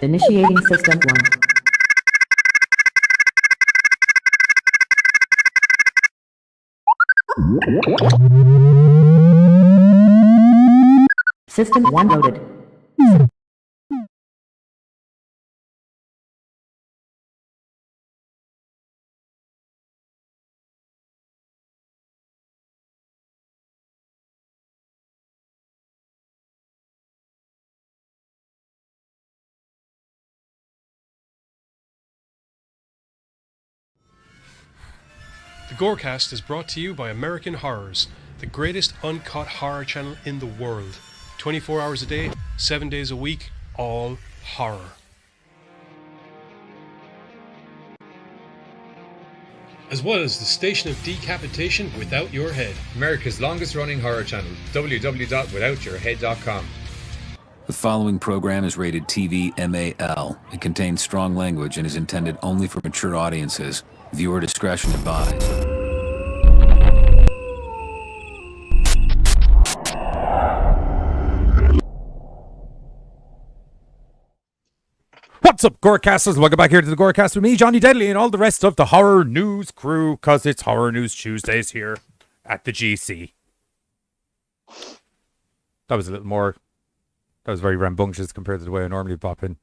Initiating System 1. System 1 loaded. The GoreCast is brought to you by American Horrors, the greatest uncut horror channel in the world. 24 hours a day, 7 days a week, all horror. As well as the Station of Decapitation Without Your Head. America's longest running horror channel, www.withoutyourhead.com. The following program is rated TV MAL. It contains strong language and is intended only for mature audiences. Viewer discretion advised. What's up, GoreCasters? Welcome back here to the GoreCast with me, Johnny Deadly, and all the rest of the horror news crew, because it's Horror News Tuesdays here at the GC. That was a little more... That was very rambunctious compared to the way I normally pop in.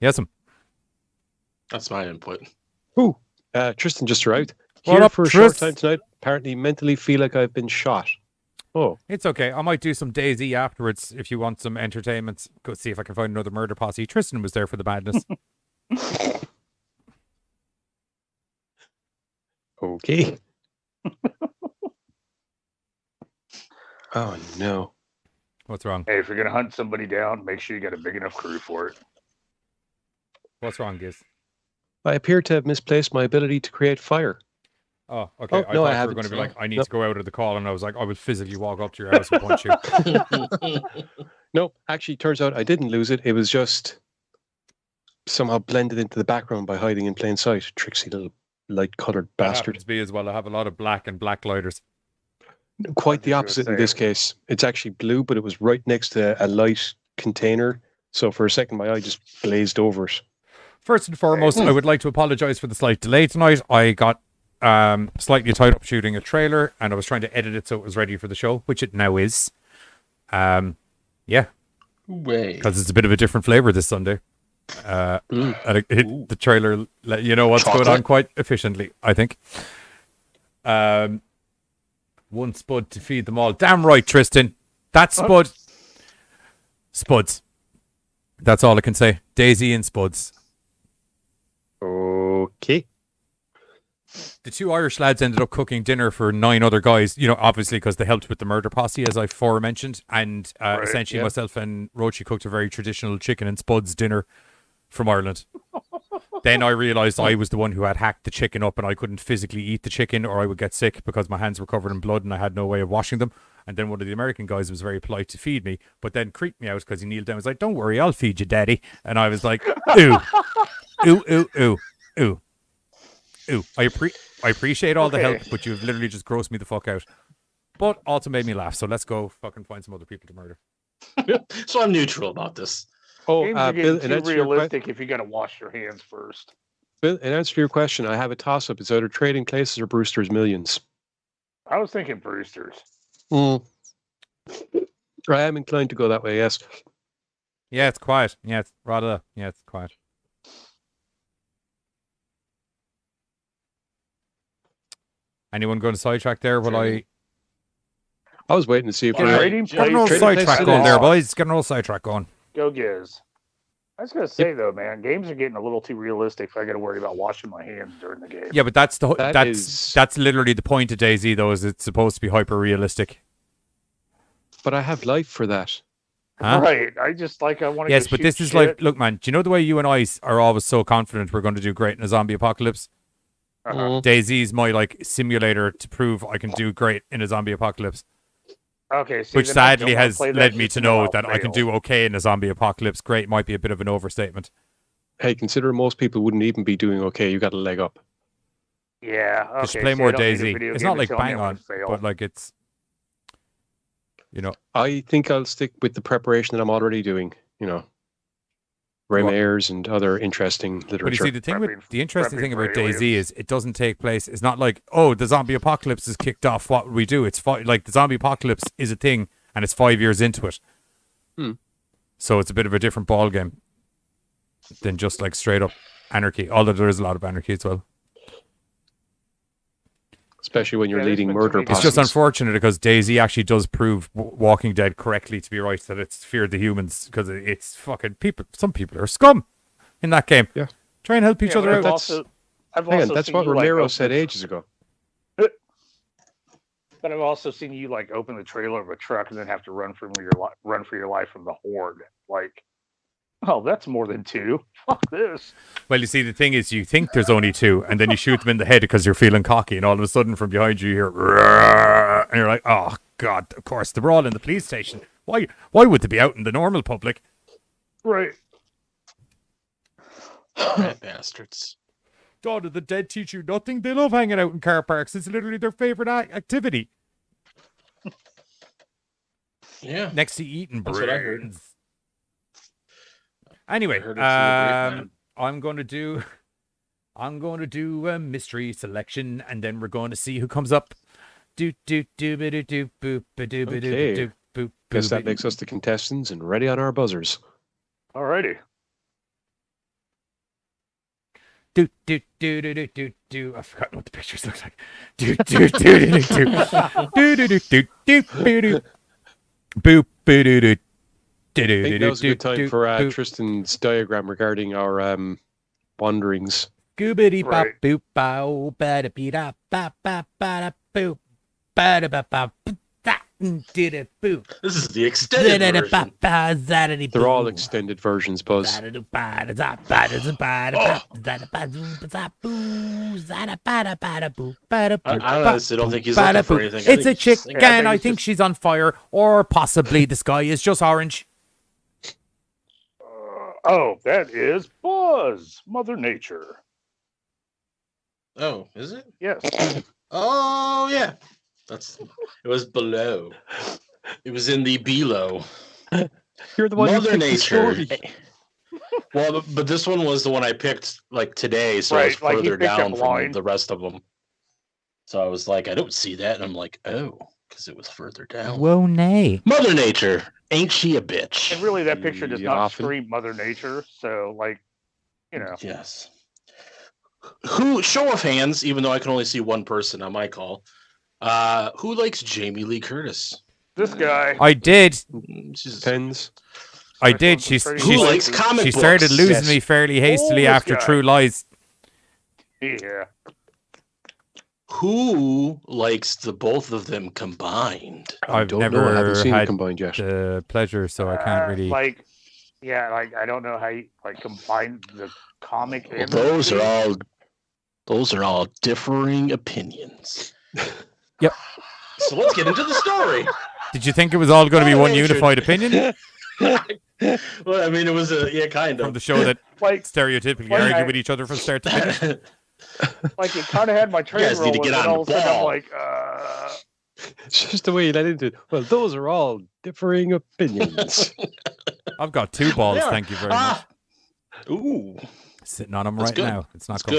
Yes, That's my input. Ooh, Tristan just arrived. What Here up, for a Tris? short time tonight. Apparently mentally feel like I've been shot. Oh, it's okay. I might do some DayZ afterwards if you want some entertainment. Go see if I can find another murder posse. Tristan was there for the madness. okay. Oh, no. What's wrong? Hey, if you're gonna hunt somebody down, make sure you got a big enough crew for it. What's wrong, Giz? I appear to have misplaced my ability to create fire. Oh, okay. Oh, no, I thought you were haven't. going to be like, I need Nope. to go out of the call, and I was like, I will physically walk up to your house and punch you. No, actually, turns out I didn't lose it. It was just somehow blended into the background by hiding in plain sight. Tricksy little light-colored That bastard. happens to be as well. I have a lot of black and black lighters. Quite the I was opposite gonna in this say- case. It's actually blue, but it was right next to a light container. So for a second, my eye just glazed over it. First and foremost, I would like to apologize for the slight delay tonight. I got slightly tied up shooting a trailer, and I was trying to edit it so it was ready for the show, which it now is. Yeah, Way. because it's a bit of a different flavor this Sunday. And it hit the trailer, let you know what's going on Chocolate? quite efficiently, I think. One spud to feed them all. Damn right, Tristan. That's spud. Spuds. That's all I can say. Daisy and spuds. Okay. The two Irish lads ended up cooking dinner for 9 other guys, you know, obviously because they helped with the murder posse, as I aforementioned. And essentially yeah. myself and Rochi cooked a very traditional chicken and spuds dinner from Ireland. Then I realised I was the one who had hacked the chicken up, and I couldn't physically eat the chicken or I would get sick because my hands were covered in blood and I had no way of washing them. And then one of the American guys was very polite to feed me, but then creeped me out because he kneeled down and was like, "Don't worry, I'll feed you, daddy." And I was like, ooh, ooh, ooh, ooh, ooh, ooh. I appreciate all the help, but you've literally just grossed me the fuck out. But also made me laugh, so let's go fucking find some other people to murder. So I'm neutral about this. Oh, Games are Bill, getting in too answer, to your realistic if you gotta wash your hands first. Bill, in answer to your question, I have a toss-up. It's either Trading Places or Brewster's Millions. I was thinking Brewster's. I am inclined to go that way, yes. Yeah, it's quiet. Yeah, it's quiet. Anyone going to sidetrack there? Will I I was waiting to see if Yeah, we Trading get an old Places sidetrack is going there, off. boys? Get an old sidetrack going. Go Giz. I was gonna say though, man, games are getting a little too realistic if I gotta worry about washing my hands during the game. Yeah, but that's That that's literally the point of DayZ, though. Is it's supposed to be hyper realistic? But I have life for that. Huh? Right. I just like I want to. Yes, but this is like, look, man. Do you know the way you and I are always so confident we're going to do great in a zombie apocalypse? DayZ's my like simulator to prove I can do great in a zombie apocalypse. Okay. See, Which then I don't sadly wanna has play that led me shit to till know I'll that I can fail. do okay in a zombie apocalypse. Great might be a bit of an overstatement. Hey, consider most people wouldn't even be doing okay. You got a leg up. Yeah. Okay. Just play see, more I don't need a DayZ. video It's game not like to tell me bang I'm on, gonna fail. but like it's You know, I think I'll stick with the preparation that I'm already doing. Ray What? Mayers and other interesting literature. but you see, the interesting prepping thing for about DayZ aliens. is it doesn't take place. It's not like, oh, the zombie apocalypse is kicked off. What would we do? It's like the zombie apocalypse is a thing, and it's 5 years into it. So it's a bit of a different ball game than just like straight up anarchy. Although there is a lot of anarchy as well. Especially when you're Yeah, there's leading been murder too many It's just posses. unfortunate because DayZ actually does prove Walking Dead correctly to be right, that it's Fear the Humans, because it's fucking people. Some people are scum in that game. Yeah. Try and help each Yeah, other but out. I've Hang on, also that's seen what you, like, Romero open said the- ages ago. But I've also seen you like open the trailer of a truck and then have to run for your life from the horde. Like, oh, that's more than two. Fuck this. Well, you see, the thing is, you think there's only two, and then you shoot them in the head because you're feeling cocky, and all of a sudden from behind you hear, "Rrrr," and you're like, oh god, of course, they were all in the police station. Why would they be out in the normal public? Right. Rat bastards. God, did the dead teach you nothing? They love hanging out in car parks. It's literally their favorite activity. Yeah. Next to eating That's what I heard. brains. Anyway, I heard it from the grapevine. I'm going to do a mystery selection, and then we're going to see who comes up. Do do do ba do do boop ba do ba do Okay. do boop. Guess that makes us the contestants and ready on our buzzers. Alrighty. Do do do do do do do. I've forgotten what the pictures look like. Do do do do do do do do do do do do boop ba do do. I think that was a good time for Tristan's diagram regarding our wanderings. Goobity bop Right. boop bow ba da bee da ba ba ba da boop ba da ba ba da did it boop. This is the extended version. They're all extended versions, Buzz. I honestly don't think he's looking for anything. It's a chick, I think I it's think just- she's on fire, or possibly the sky is just orange. Oh, that is Buzz, Mother Nature. Oh, is it? Yes. Oh, yeah. It was below. It was in the below. You're the one Mother who picked the Nature. story. Well, but this one was the one I picked like today, so Right, it's like, he further picked it down from blind. the rest of them. So I was like, I don't see that, and I'm like, oh, because it was further down. Whoa, nay. Mother Nature, ain't she a bitch? And really, that picture does Yeah, not often. scream Mother Nature. So, like, you know. Yes. Who? Show of hands, even though I can only see one person on my call. Who likes Jamie Lee Curtis? This guy. I did. She's, Depends. I My did. son's pretty who cool. likes comic She books? started losing Yes. me fairly hastily this after guy. True Lies. Yeah. Who likes the both of them combined? I've Don't never know. I haven't seen it had combined yet. the pleasure, so I can't really. Like, yeah, like, I don't know how you, like, combine the comic Well, and the those movie. are all differing opinions. Yep. So let's get into the story. Did you think it was all going to be Mother one Nature. unified opinion Well, I mean, it was kind from of. the show that Like, stereotypically Well, argue I- with each other from start to finish? like it kind of had my train guys need to rolling, get and on all of the a sudden I'm ball. like, It's just the way you let into it. Well, those are all differing opinions. I've got two balls, They are. thank you very much. Ooh, Sitting on them That's right good. now. It's not it's good.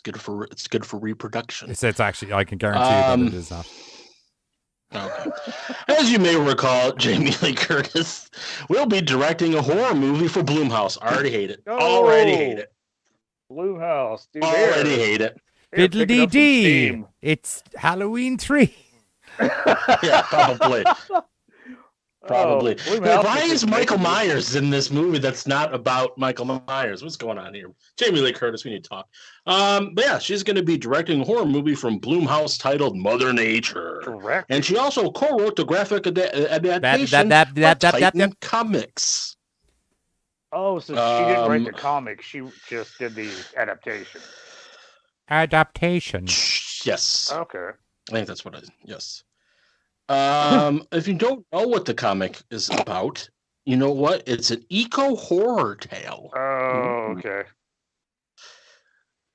comfortable. It's good for reproduction. It's actually, I can guarantee you that it is not. Okay. As you may recall, Jamie Lee Curtis will be directing a horror movie for Blumhouse. I already hate it. Already hate it. Blue House, dude. Already hate it. They're picking Fiddly up some dee! steam. It's Halloween 3. Yeah, probably. Probably. Oh, Blue Wait, House why is is just Michael making- Myers in this movie that's not about Michael Myers? What's going on here? Jamie Lee Curtis, we need to talk. But yeah, she's going to be directing a horror movie from Blumhouse titled Mother Nature. Correct. And she also co-wrote the graphic adaptation that- for Titan Comics. Oh, so she didn't write the Um, comic. She just did the adaptation. Adaptation. Yes. Okay. I think that's what I yes. If you don't know what the comic is about, you know what? It's an eco horror tale. Oh, okay.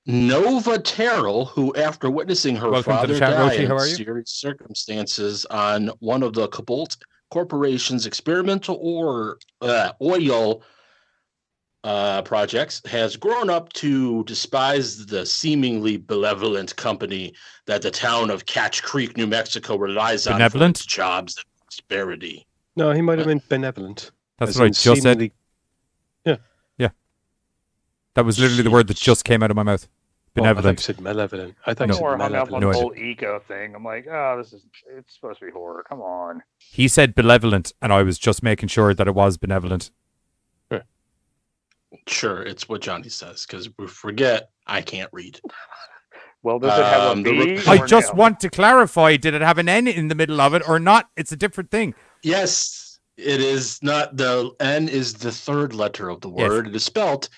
Nova Terrell, who, after witnessing her Welcome to the father chat, die Roshi. in How are you? mysterious circumstances on one of the Cobalt Corporation's experimental oil projects, has grown up to despise the seemingly benevolent company that the town of Catch Creek, New Mexico, relies on for Benevolent? its jobs and prosperity. No, he might have meant benevolent. That's as what I in just said. seemingly- That was literally the word that just came out of my mouth. Oh, I thought you Benevolent. said malevolent. I thought I'm you said more hung up on malevolent. the No, I whole eco thing. I'm like, oh, it's supposed to be horror. Come on. He said benevolent, and I was just making sure that it was benevolent. Sure, it's what Johnny says, because we forget I can't read. Well, does it have a B? I or just no? want to clarify, did it have an N in the middle of it or not? It's a different thing. Yes, it is not. The N is the third letter of the Yes. word. It is spelled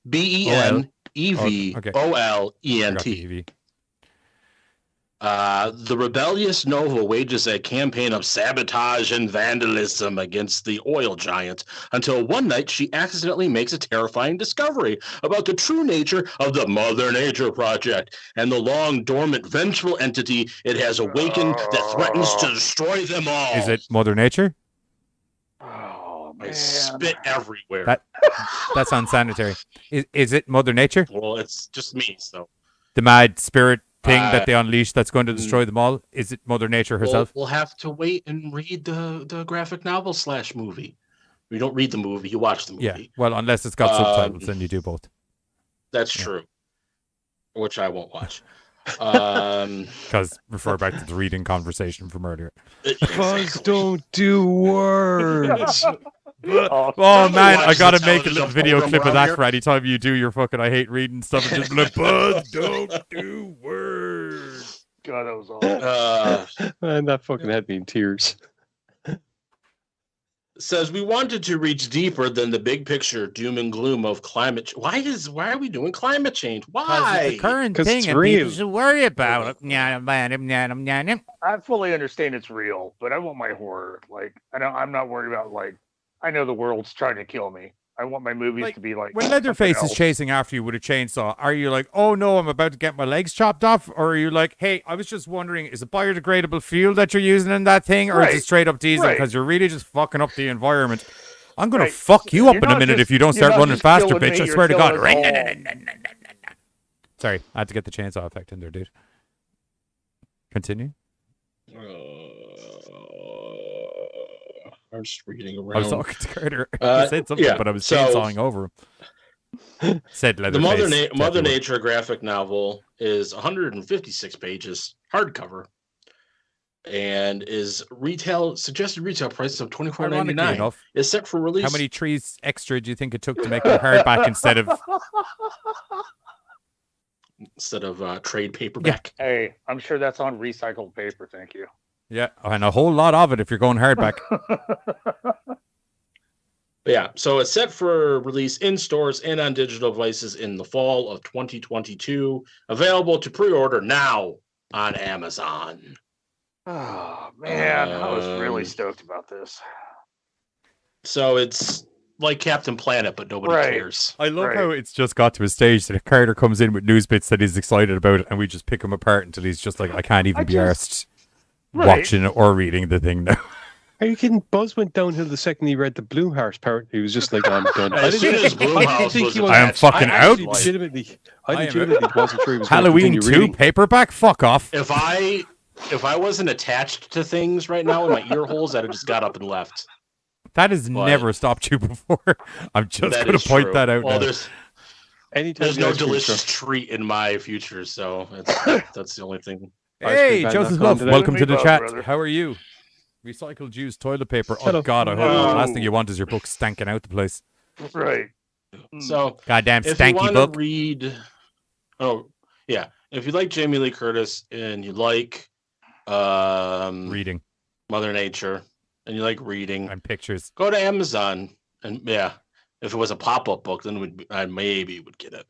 Benevolent. Forgot the EV. The rebellious Nova wages a campaign of sabotage and vandalism against the oil giant until one night she accidentally makes a terrifying discovery about the true nature of the Mother Nature Project and the long dormant vengeful entity it has awakened that threatens to destroy them all. Is it Mother Nature? Oh, I man. spit everywhere. That's unsanitary. Is it Mother Nature? Well, it's just me, so. The mad spirit thing that they unleash that's going to destroy them all? Is it Mother Nature herself? We'll have to wait and read the graphic novel / movie. You don't read the movie, you watch the movie. Yeah. Well, unless it's got subtitles, then you do both. That's true. Which I won't watch. Because refer back to the reading conversation from earlier. Buzz don't do words. Oh man, I watch gotta the make a television little video program clip of around that here. for any time you do your fucking I hate reading stuff and just be like, Buzz don't do words. God, that was awful. And that fucking had me in tears. Says we wanted to reach deeper than the big picture doom and gloom of climate. Why are we doing climate change? Why? It's the current 'Cause thing it's and real. people should worry about it. Yeah, I fully understand it's real, but I want my horror. Like, I'm not worried about, like, I know the world's trying to kill me. I want my movies Like, to be like. when something Leatherface is else. chasing after you with a chainsaw, are you like, oh no, I'm about to get my legs chopped off? Or are you like, hey, I was just wondering, is it biodegradable fuel that you're using in that thing? Or is it Right, straight up diesel? right. Because you're really just fucking up the environment. I'm going Right. to fuck you up You're in a not minute just- if you don't you're start not running just faster, killing bitch. me, I you're swear to God. killing us all. Sorry, I had to get the chainsaw effect in there, dude. Continue. I'm just reading I was around. talking to Carter. He Uh, said something, yeah, but I was so- chainsawing over him. Said The Leatherface. Mother Nature graphic novel is 156 pages, hardcover, and is suggested retail price of Ironically $24.99. enough, It's set for release. how many trees extra do you think it took to make them hardback instead of... instead of trade paperback? Hey, I'm sure that's on recycled paper. Thank you. Yeah, and a whole lot of it if you're going hardback. But yeah, so it's set for release in stores and on digital devices in the fall of 2022. Available to pre-order now on Amazon. Oh man, I was really stoked about this. So it's like Captain Planet, but nobody Right. cares. I love Right. how it's just got to a stage that Carter comes in with news bits that he's excited about, and we just pick him apart until he's just like, I can't even be arsed Right. watching or reading the thing now. Are you kidding? Buzz went downhill the second he read the Blumhouse part. He was just like, I'm done. As soon as Blumhouse think was he was- I am fucking I out. legitimately I am- wasn't sure he was gonna Halloween continue 2 reading. paperback? Fuck off. If I wasn't attached to things right now in my ear holes, I'd have just got up and left. That has But- never stopped you before. I'm just That going is to point true. that out Well, now. Anytime there's the no ice cream delicious truck- treat in my future, so that's the only thing. ice Hey, cream van Joseph not Love, going welcome today. to the Meatball, chat. brother. How are you? Recycled used toilet paper. Oh, Hello. God, I hope No. the last thing you want is your book stanking out the place. Right. So Goddamn if you stanky want book. to read, if you like Jamie Lee Curtis and you like Reading Mother Nature and you like reading, and pictures. go to Amazon and if it was a pop-up book, then I maybe would get it.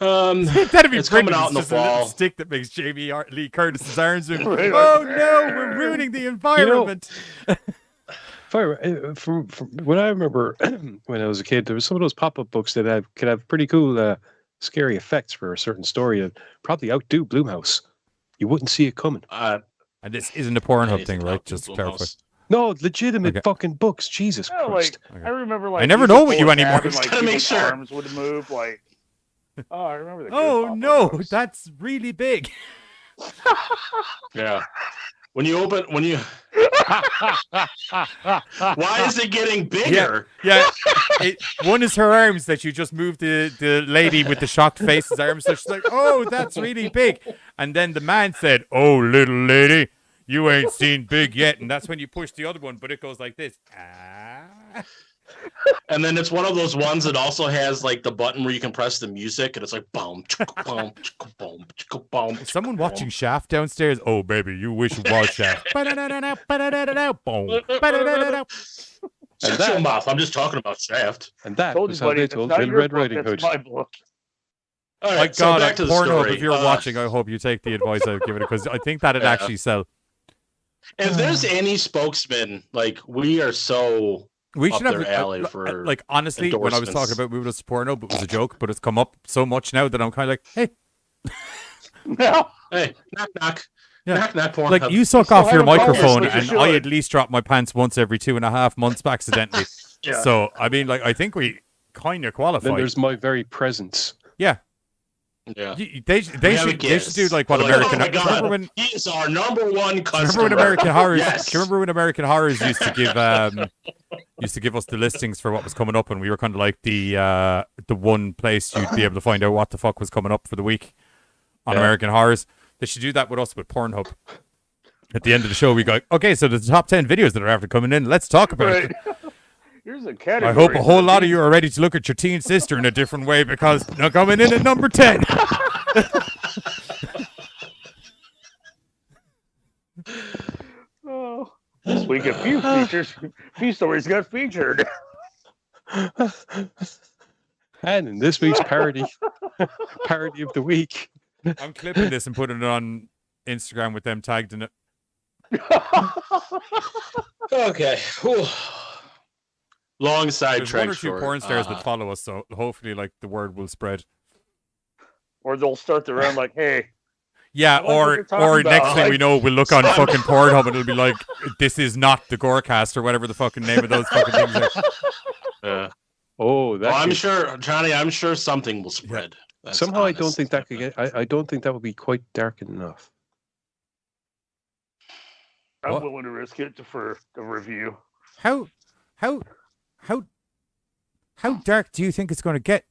That'd be It's brilliant. coming out It's in the just a little fall. stick that makes Jamie Lee Curtis's arms move. Right, Oh like- no, we're ruining the environment. From what I remember when I was a kid, there was some of those pop-up books that could have pretty cool scary effects for a certain story that probably outdo Blumhouse. You wouldn't see it coming. And this isn't a Pornhub anything thing, right? about Just to Blumhouse. clarify. No, legitimate Okay. fucking books. Jesus Yeah, Christ. like I remember, like I never you'd know pull what a you tab anymore. and, like, Just gotta make people's sure. arms would move. Like, oh, I remember the. Oh Ghost no, books. that's really big. Yeah. When you open, why is it getting bigger? Yeah. One is her arms that you just moved the lady with the shocked face's arms. So she's like, oh, that's really big. And then the man said, oh, little lady, you ain't seen big yet. And that's when you push the other one, but it goes like this. Ah. And then it's one of those ones that also has like the button where you can press the music, and it's like boom, boom, boom, boom. Is someone watching Shaft downstairs? Oh, baby, you wish it was Shaft. Boom. Shut your mouth! I'm just talking about Shaft. And that Told was you, how buddy. they It's told not Little your Red book, Riding that's Hood. my book. All My right, so God, back to the Pornhub, story. if you're watching, I hope you take the advice I've given it, because I think that'd Yeah. actually sell. If there's any spokesman, like we are so We up should have their alley for like honestly, when I was talking endorsements. about moving us to Pornhub, it was a joke, but it's come up so much now that I'm kind of like, hey, No. hey, knock knock, Yeah. knock knock, porn. like you suck still off your haven't called us, microphone, but you and I should. at least drop my pants once every 2.5 months accidentally. Yeah. So I mean, like I think we kind of qualify. Then there's my very presence. Yeah, Yeah. they We have a should do guest. like what They're American. Oh my God, Remember when? he is our number one Do you customer. remember when American Horrors? Yes. Do you remember when American Horrors used to give us the listings for what was coming up, and we were kind of like the one place you'd be able to find out what the fuck was coming up for the week on Yeah. American Horrors. They should do that with us with Pornhub. At the end of the show, we go, okay, so there's the top 10 videos that are after coming in. Let's talk about it. Right. Here's a category. I hope a whole lot of you are ready to look at your teen sister in a different way, because they're coming in at number 10. Oh, this week a few features, few stories got featured. And in this week's parody, parody of the week. I'm clipping this and putting it on Instagram with them tagged in it. Okay. Whew. Long There's sidetrack. one or two porn stars that follow us, so hopefully, like, the word will spread. Or they'll start the round like, hey, Yeah, I like what you're talking or next about. thing we know, we'll look on fucking Pornhub and it'll be like, this is not the GoreCast or whatever the fucking name of those fucking things are. Oh, that I'm could- sure, Johnny. I'm sure something will spread. That's somehow I don't honest. think that could get. I don't think that would be quite dark enough. I'm What? willing to risk it for the review. How dark do you think it's going to get?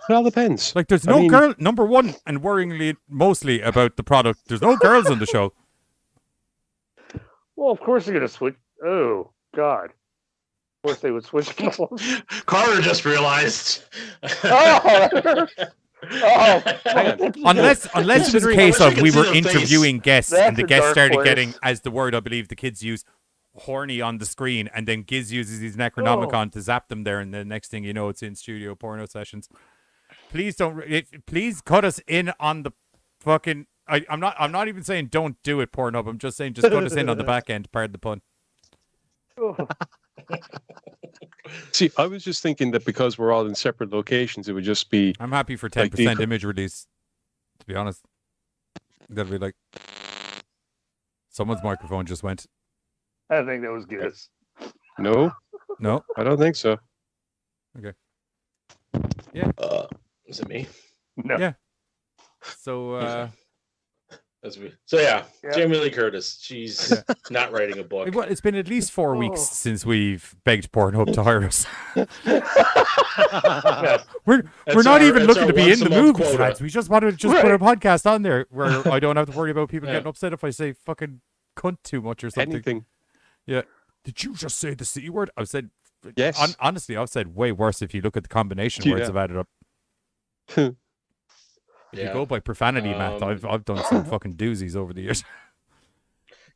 It all depends. Like, there's I no mean- girl, number one, and worryingly, mostly about the product, there's no girls on the show. Well, of course they're gonna switch. Oh God! Of course they would switch. Carter just realized. Oh! Oh, Unless it was a Considering- case I of wish we I could were see the face. interviewing guests, That's and the a guests dark started place. getting, as the word I believe the kids use, horny on the screen, and then Giz uses his Necronomicon to zap them there, and the next thing you know, it's in studio porno sessions. Please please cut us in on the fucking. I'm not even saying don't do it, Pornhub. I'm just saying just cut us in on the back end. Pardon the pun. See, I was just thinking that because we're all in separate locations, it would just be. I'm happy for Like 10% the- image release. To be honest, that'd be like someone's microphone just went. I think that was good. No, No, I don't think so. Is it me? No. Yeah. So That's me. So yeah, Yeah. Jamie Lee Curtis. She's not writing a book. it's been at least 4 weeks Oh. since we've begged Pornhub to hire us. Yeah. We're That's not our- even that's looking our to be in once a the month movies, quota. lads. We just wanted to put a podcast on there where I don't have to worry about people Yeah. getting upset if I say fucking cunt too much or something. Anything. Yeah. Did you just say the C word? I've said. Yes. Honestly, I've said way worse if you look at the combination words Yeah. I've added up. If you go by profanity math, I've done some fucking doozies over the years.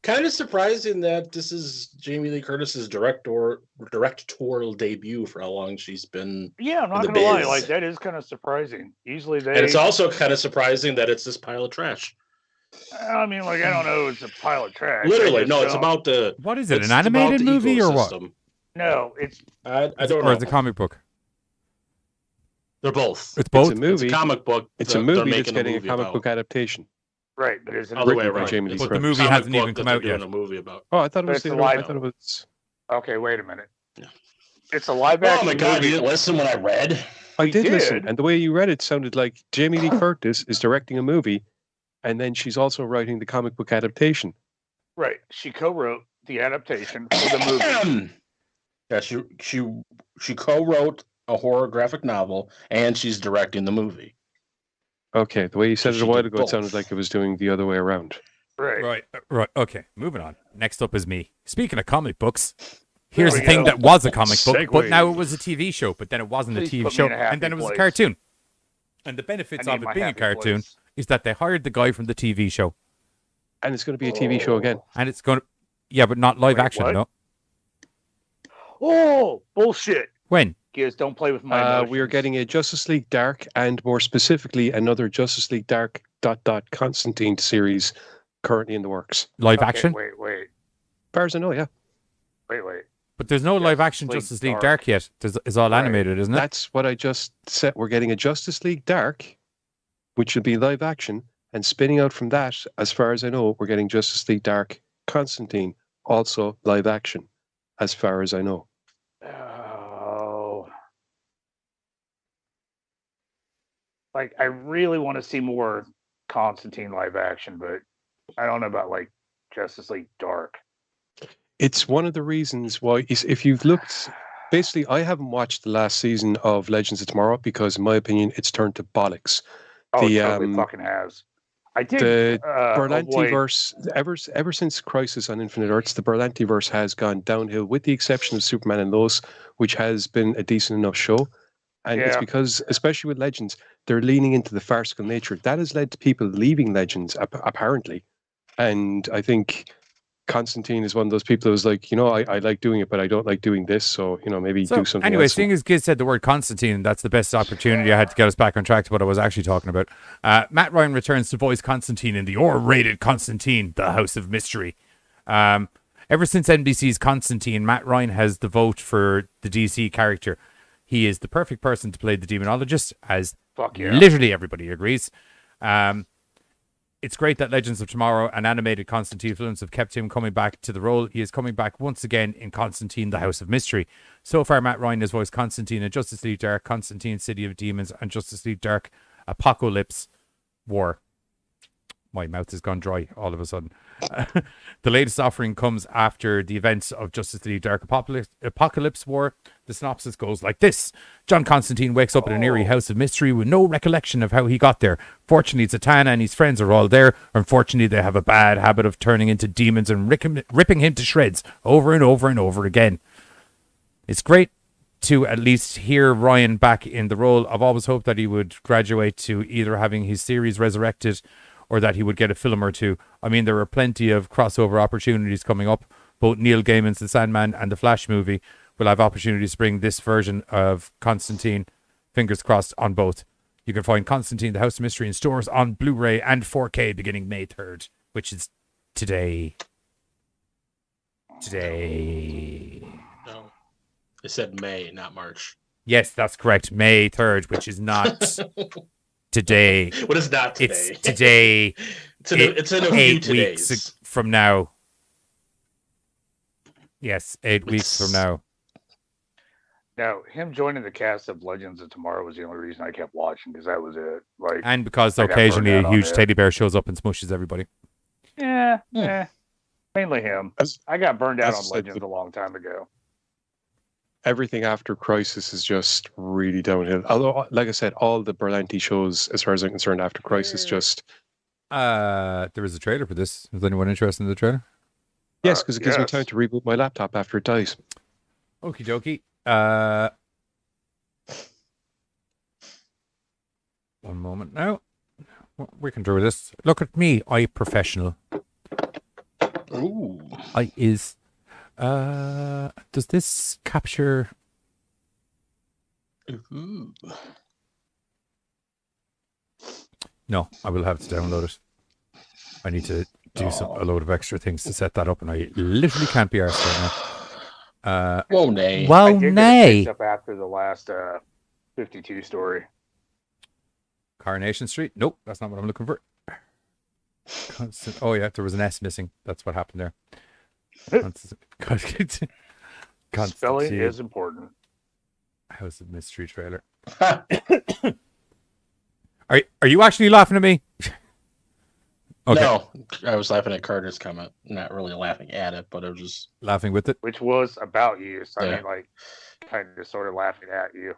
Kind of surprising that this is Jamie Lee Curtis's directorial debut for how long she's been. Yeah, I'm not The gonna lie. biz. Like that is kind of surprising. Usually they. And it's also kind of surprising that it's this pile of trash. I mean, like I don't know. It's a pile of trash. I Literally, just no, it's don't- about the. What is it? it's An animated about the movie or what? ecosystem. No, it's I don't Or know. is it a comic book? They're both. It's both. It's a movie. It's a comic book. It's that a they're movie that's making getting a movie comic about. book adaptation. Right, but is it Other way written by around. Jamie Lee It's a But the Curtis. movie comic hasn't book even that come they're out doing yet. a movie about. Oh, I thought it But was it's the a other. live- I thought it was. Okay, wait a minute. It's a live action Oh my God! movie. You didn't listen when I read. I We did listen, did. and the way you read it sounded like Jamie Lee Curtis is directing a movie, and then she's also writing the comic book adaptation. Right. She co-wrote the adaptation for the movie. Yeah, she co-wrote a horror graphic novel, and she's directing the movie. Okay, the way you said So it a she while did ago, it sounded both. like it was doing the other way around. Right. Right. Okay, moving on. Next up is me. Speaking of comic books, here's There the we thing go. that was a comic book, but Segue. now it was a TV show, but then it wasn't Please a TV put me show, in a happy and then it was a place. cartoon. And the benefits I of need it my being a happy cartoon place. is that they hired the guy from the TV show. And it's going to be a TV show again. And it's going to, yeah, but not live Wait, action, what? no. Oh, bullshit. When? Kids, don't play with my emotions. We are getting a Justice League Dark, and more specifically, another Justice League Dark ... Constantine series currently in the works. Live Okay, action? Wait. As far as I know, yeah. Wait. But there's no live action League Justice League Dark. Dark yet. It's all Right. animated, isn't it? That's what I just said. We're getting a Justice League Dark, which will be live action, and spinning out from that, as far as I know, we're getting Justice League Dark Constantine, also live action, as far as I know. Oh. Like, I really want to see more Constantine live action, but I don't know about, like, Justice League Dark. It's one of the reasons why, if you've looked, basically, I haven't watched the last season of Legends of Tomorrow because, in my opinion, it's turned to bollocks. Oh, The, it totally um, fucking has. I did. The avoid- Berlantiverse, ever since Crisis on Infinite Earths, the Berlantiverse has gone downhill, with the exception of Superman and Lois, which has been a decent enough show. And it's Yeah. because, especially with Legends, they're leaning into the farcical nature. That has led to people leaving Legends, apparently. And I think Constantine is one of those people who was like, I like doing it, but I don't like doing this. So, maybe So, do something anyway, else. seeing as Giz said the word Constantine, that's the best opportunity I had to get us back on track to what I was actually talking about. Matt Ryan returns to voice Constantine in the R-rated Constantine, the House of Mystery. Ever since NBC's Constantine, Matt Ryan has the vote for the DC character. He is the perfect person to play the demonologist, as Fuck yeah. literally everybody agrees. It's great that Legends of Tomorrow and animated Constantine films have kept him coming back to the role. He is coming back once again in Constantine, the House of Mystery. So far, Matt Ryan has voiced Constantine in Justice League Dark, Constantine, City of Demons, and Justice League Dark, Apocalypse War. My mouth has gone dry all of a sudden. The latest offering comes after the events of Justice League Dark Apocalypse War. The synopsis goes like this. John Constantine wakes up in an eerie house of mystery with no recollection of how he got there. Fortunately, Zatanna and his friends are all there. Unfortunately, they have a bad habit of turning into demons and ripping him to shreds over and over and over again. It's great to at least hear Ryan back in the role. I've always hoped that he would graduate to either having his series resurrected or that he would get a film or two. I mean, there are plenty of crossover opportunities coming up. Both Neil Gaiman's The Sandman and The Flash movie will have opportunities to bring this version of Constantine. Fingers crossed on both. You can find Constantine, the House of Mystery in stores on Blu-ray and 4K beginning May 3rd, which is today. No, it said May, not March. Yes, that's correct. May 3rd, which is not today. What is not today? It's today. It's in a few 8 days. weeks from now. Yes, 8 weeks from now. Now, him joining the cast of Legends of Tomorrow was the only reason I kept watching, because that was it. Like, And because I got occasionally burned a out on huge it. teddy bear shows up and smushes everybody. yeah, mainly him. As- I got burned out as on I said, Legends a long time ago. Everything after Crisis is just really downhill. Although, like I said, all the Berlanti shows, as far as I'm concerned, after Crisis, just There is a trailer for this. Is anyone interested in the trailer? yes, because it gives me yes. time to reboot my laptop after it dies. Okie dokie. One moment now. We can do this. Look at me, I professional. Ooh. I is. Does this capture? Ooh. No, I will have to download it. I need to do a load of extra things to set that up, and I literally can't be arsed right now. Whoa, nay. Well, I did get it nay. picked up after the last 52 story. Coronation Street? Nope, that's not what I'm looking for. Oh yeah, there was an S missing. That's what happened there. Spelling is important. House of Mystery trailer. Are you actually laughing at me? Okay. No, I was laughing at Carter's comment. Not really laughing at it, but I was just Laughing with it. Which was about you. So Yeah. I mean, like, kind of sort of laughing at you.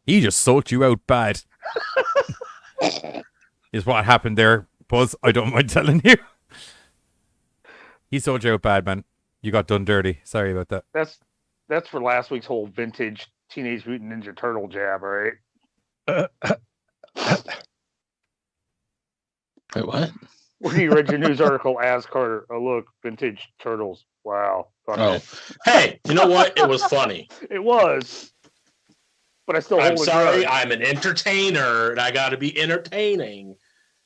He just sold you out bad. Is what happened there, Buzz. I don't mind telling you. He sold you out bad, man. You got done dirty. Sorry about that. That's for last week's whole vintage Teenage Mutant Ninja Turtle jab, right? wait, what? Where you read your news article as Carter. Oh, look, vintage turtles. Wow. Fuck Oh, it. hey, you know what? It was funny. It was. But I still I'm hold sorry. it. I'm an entertainer, and I got to be entertaining.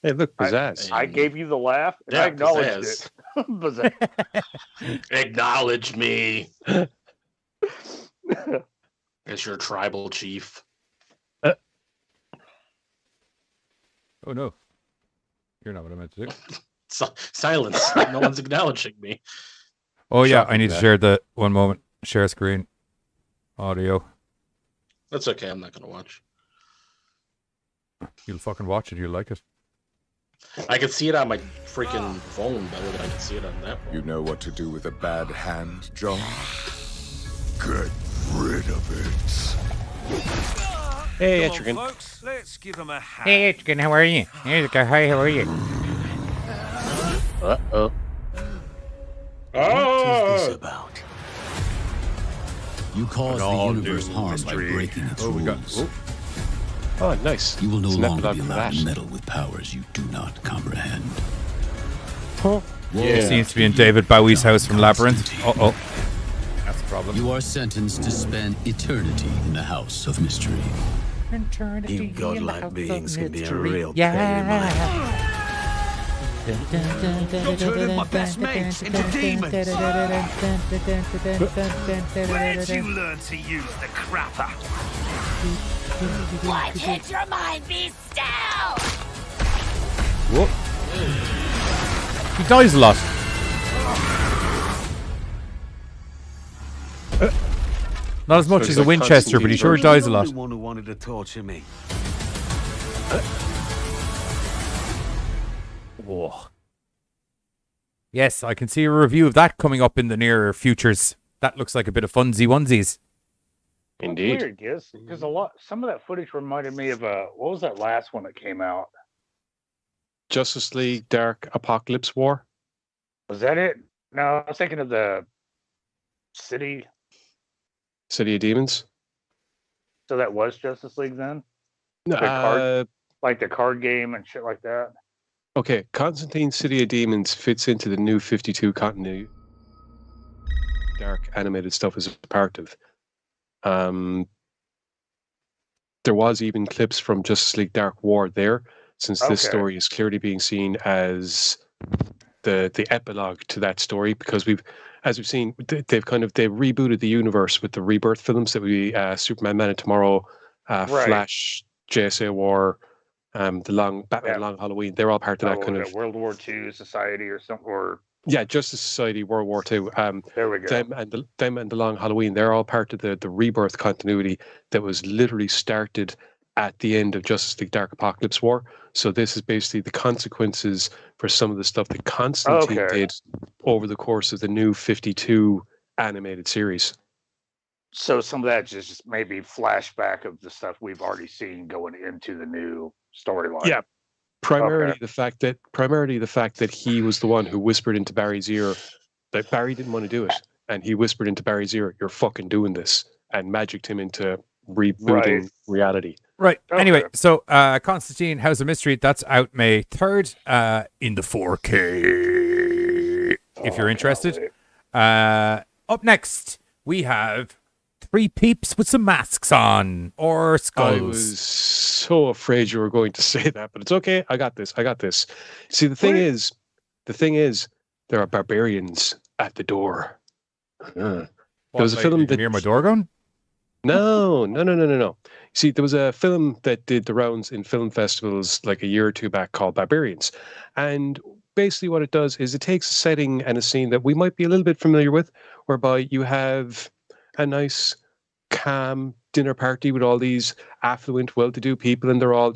Hey, look, pizzazz. I gave you the laugh, and Yeah, I acknowledged pizzazz. it. Pizzazz. Acknowledge me as your tribal chief. Oh no, you're not what I meant to do. Silence. No one's acknowledging me. Oh yeah, Shocking, I need to that. share the one moment. Share screen, audio. That's okay. I'm not going to watch. You'll fucking watch it. You'll like it. I can see it on my freaking phone better than I can see it on that one. You know what to do with a bad hand, John? Get rid of it. Hey, Etrigan. Folks, let's give him a hand. Hey, Edgar, how are you? Hey, Edgar, hi, how are you? Uh-oh. What is this about? You cause the universe harm by breaking its rules. Oh, nice. You will no It's an longer epilogue be for allowed to that. meddle with powers you do not comprehend. It seems to be in David Bowie's house from Labyrinth. Uh-oh. That's a problem. You are sentenced to spend eternity in the House of Mystery. You godlike beings can be a real pain in my You're turning my best mates into demons. Where'd you learn to use the crapper? What hit your mind? Be still! Whoop. He dies a lot. Not as much So as he's a like Winchester, but he sure Constantine dies a lot. The one who wanted to torture me. Whoa. Yes, I can see a review of that coming up in the near futures. That looks like a bit of funsy onesies. Indeed. Weird, Giz, because some of that footage reminded me of what was that last one that came out? Justice League Dark Apocalypse War. Was that it? No, I was thinking of the City. City of Demons. So that was Justice League then, No, card- like the card game and shit like that. okay, Constantine City of Demons fits into the new 52 continuity. Dark animated stuff is a part of. There was even clips from Justice League Dark War there, since this Okay. story is clearly being seen as the epilogue to that story, because we've seen, they've rebooted the universe with the Rebirth films that we Superman, Man of Tomorrow, Right. Flash, JSA War, the Batman Long Halloween. They're all part of that kind of World War II Society or something. Or Justice Society, World War II. there we go. Them and the Long Halloween, they're all part of the Rebirth continuity that was literally started at the end of Justice League Dark Apocalypse War. So this is basically the consequences for some of the stuff that Constantine Okay. did over the course of the new 52 animated series. So some of that just maybe flashback of the stuff we've already seen going into the new storyline. Yeah. Primarily Okay. the fact that he was the one who whispered into Barry's ear that Barry didn't want to do it, and he whispered into Barry's ear, "You're fucking doing this," and magicked him into rebooting reality. Right. Okay. Anyway, so Constantine, House of Mystery, that's out May 3rd in the 4K, if you're interested. Up next, we have three peeps with some masks on, or I skulls. was so afraid you were going to say that, but it's okay. I got this. See, the thing is, there are barbarians at the door. There was a Like, film you can that hear my door going? No. See, there was a film that did the rounds in film festivals like a year or two back called Barbarians. And basically what it does is it takes a setting and a scene that we might be a little bit familiar with, whereby you have a nice, calm dinner party with all these affluent, well-to-do people, and they're all,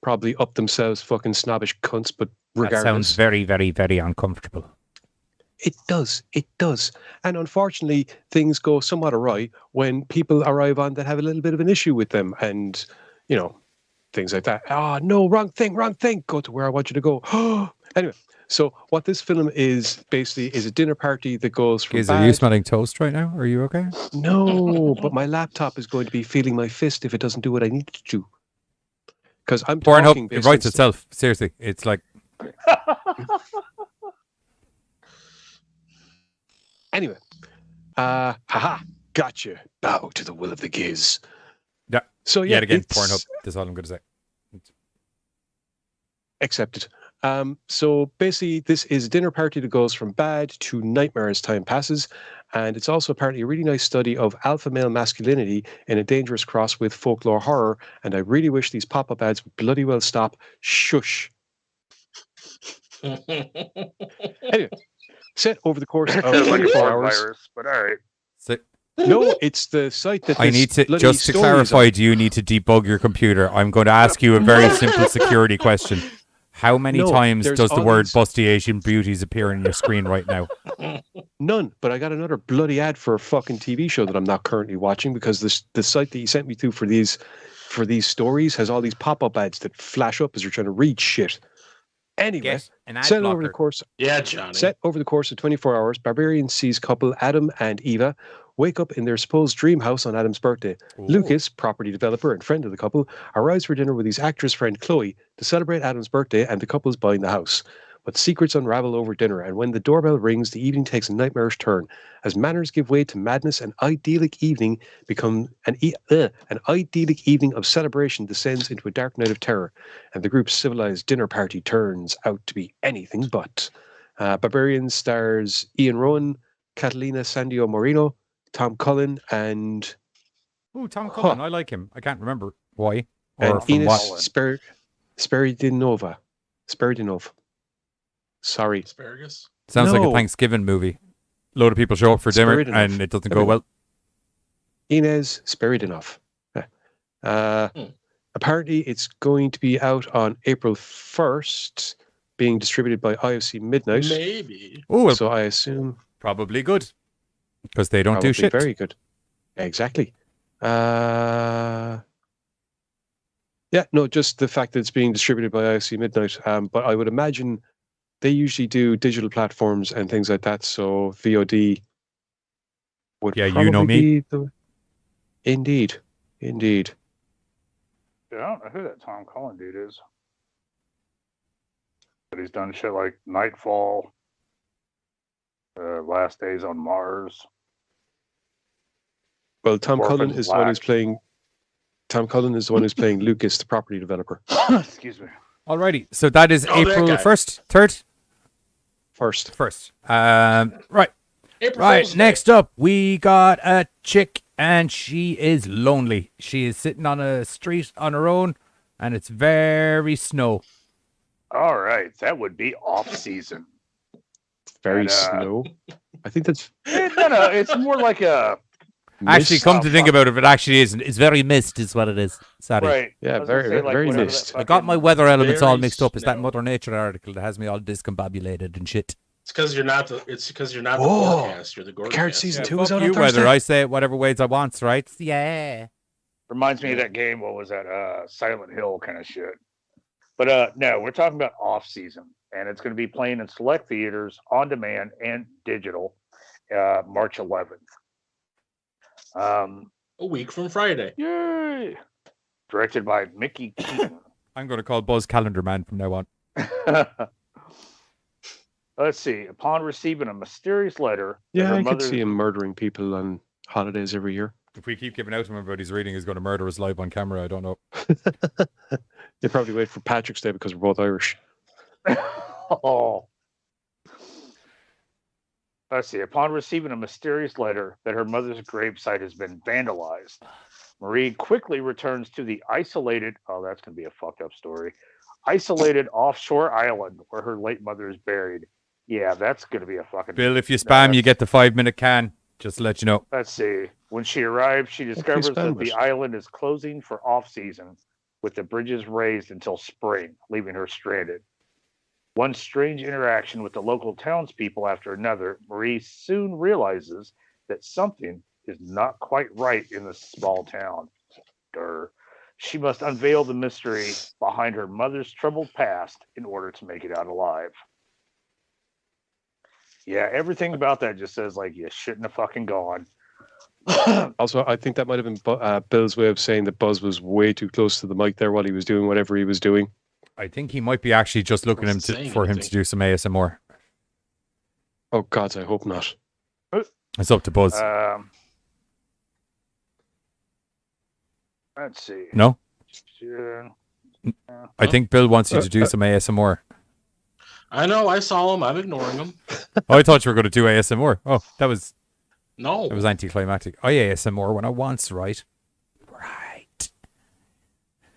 probably up themselves fucking snobbish cunts, but regardless. That sounds very, very, very uncomfortable. It does. And unfortunately, things go somewhat awry when people arrive on that have a little bit of an issue with them and, things like that. No, wrong thing. Go to where I want you to go. Anyway, so what this film is basically is a dinner party that goes from Are you smelling toast right now? Are you okay? No, but my laptop is going to be feeling my fist if it doesn't do what I need it to do. Because I'm Pornhub, it writes itself. Seriously, it's like... Anyway, gotcha. Bow to the will of the giz. Yeah. So yeah, yet again, Pornhub. That's all I'm going to say. Accepted. So basically, this is a dinner party that goes from bad to nightmare as time passes, and it's also apparently a really nice study of alpha male masculinity in a dangerous cross with folklore horror. And I really wish these pop-up ads would bloody well stop. Shush. Anyway. Set over the course of 24 hours. Virus, but all right. No, it's the site that I need to, just to clarify, do you need to debug your computer? I'm going to ask you a very simple security question. How many times does the word busty Asian beauties appear on your screen right now? None, but I got another bloody ad for a fucking TV show that I'm not currently watching because the site that you sent me to for these stories has all these pop-up ads that flash up as you're trying to read shit. Anyway, set over the course. Yeah, Johnny. Set over the course of 24 hours, Barbarian sees couple Adam and Eva wake up in their supposed dream house on Adam's birthday. Ooh. Lucas, property developer and friend of the couple, arrives for dinner with his actress friend Chloe to celebrate Adam's birthday, and the couple's buying the house. But secrets unravel over dinner, and when the doorbell rings, the evening takes a nightmarish turn. As manners give way to madness, an idyllic evening of celebration descends into a dark night of terror, and the group's civilized dinner party turns out to be anything but. Barbarian stars Ian Rowan, Catalina Sandio Moreno, Tom Cullen, and... Oh, Tom Cullen, I like him. I can't remember why. Or from Ines Speridinova. Sorry. Asparagus? Sounds like a Thanksgiving movie. A load of people show up for dinner and it doesn't go well. Inez Speridinov. Apparently it's going to be out on April 1st, being distributed by IFC Midnight. Maybe. Oh, so I assume... Probably good. Because they don't do shit. Very good. Exactly. Just the fact that it's being distributed by IFC Midnight. But I would imagine they usually do digital platforms and things like that. So VOD would you know me. Indeed. Yeah, I don't know who that Tom Cullen dude is. But he's done shit like Nightfall, Last Days on Mars. Well, Tom Cullen is the one who's playing Lucas, the property developer. Excuse me. Alrighty, so that is April 1st, 3rd? First. Right. Right, next up, we got a chick, and she is lonely. She is sitting on a street on her own, and it's very snow. All right, that would be off-season. Very snow? I think that's... No, it's more like a... Actually, come to think about it, it actually isn't. It's very mist is what it is. Sorry. Right. Yeah, very mist. I got my weather elements all mixed up. It's that Mother Nature article that has me all discombobulated and shit. It's because you're not the GoreCast. You're the GoreCast. Card season 2 is on you Thursday. Weather. I say it whatever ways I want, right? Yeah. Reminds me of that game. What was that? Silent Hill kind of shit. But no, we're talking about off season, and it's going to be playing in select theaters, on demand, and digital, March 11th. A week from Friday. Yay! Directed by Mickey Keaton. I'm going to call Buzz Calendar Man from now on. Let's see. Upon receiving a mysterious letter... Yeah, I could see him murdering people on holidays every year. If we keep giving out to him about his reading, he's going to murder us live on camera. I don't know. They probably wait for Patrick's Day because we're both Irish. Oh. Let's see. Upon receiving a mysterious letter that her mother's gravesite has been vandalized, Marie quickly returns to the isolated, oh, that's going to be a fucked up story, isolated offshore island where her late mother is buried. Yeah, that's going to be a fucking... Bill, if you spam, you get the 5-minute can. Just to let you know. Let's see. When she arrives, she discovers that the island is closing for off-season, with the bridges raised until spring, leaving her stranded. One strange interaction with the local townspeople after another, Marie soon realizes that something is not quite right in this small town. She must unveil the mystery behind her mother's troubled past in order to make it out alive. Yeah, everything about that just says, like, you shouldn't have fucking gone. Also, I think that might have been Bill's way of saying that Buzz was way too close to the mic there while he was doing whatever he was doing. I think he might be actually just looking for him to do some ASMR. Oh, God, I hope not. It's up to Buzz. Let's see. No? I think Bill wants you to do some ASMR. I know, I saw him. I'm ignoring him. Oh, I thought you were going to do ASMR. Oh, that was anticlimactic. I ASMR when I wants, right?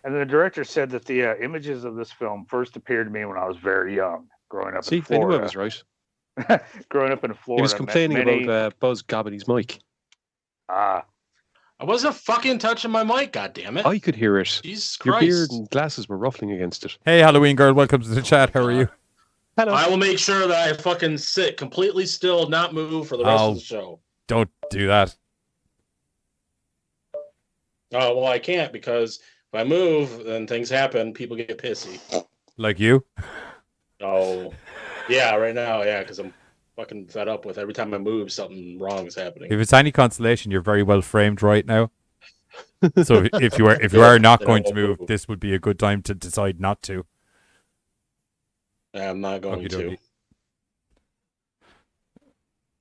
And the director said that the images of this film first appeared to me when I was very young, growing up in Florida. I knew I was right. Growing up in Florida. He was complaining about Buzz gobbing his mic. I wasn't fucking touching my mic, goddammit. I could hear it. Jesus Your Christ. beard and glasses were ruffling against it. Hey, Halloween girl, welcome to the chat. How are you? Hello. I will make sure that I fucking sit completely still, not move for the rest of the show. Don't do that. Oh, well, I can't because if I move, then things happen. People get pissy. Like you? Oh, yeah, right now, yeah, because I'm fucking fed up with every time I move, something wrong is happening. If it's any consolation, you're very well framed right now. So if you are not going to move, this would be a good time to decide not to. I'm not going to.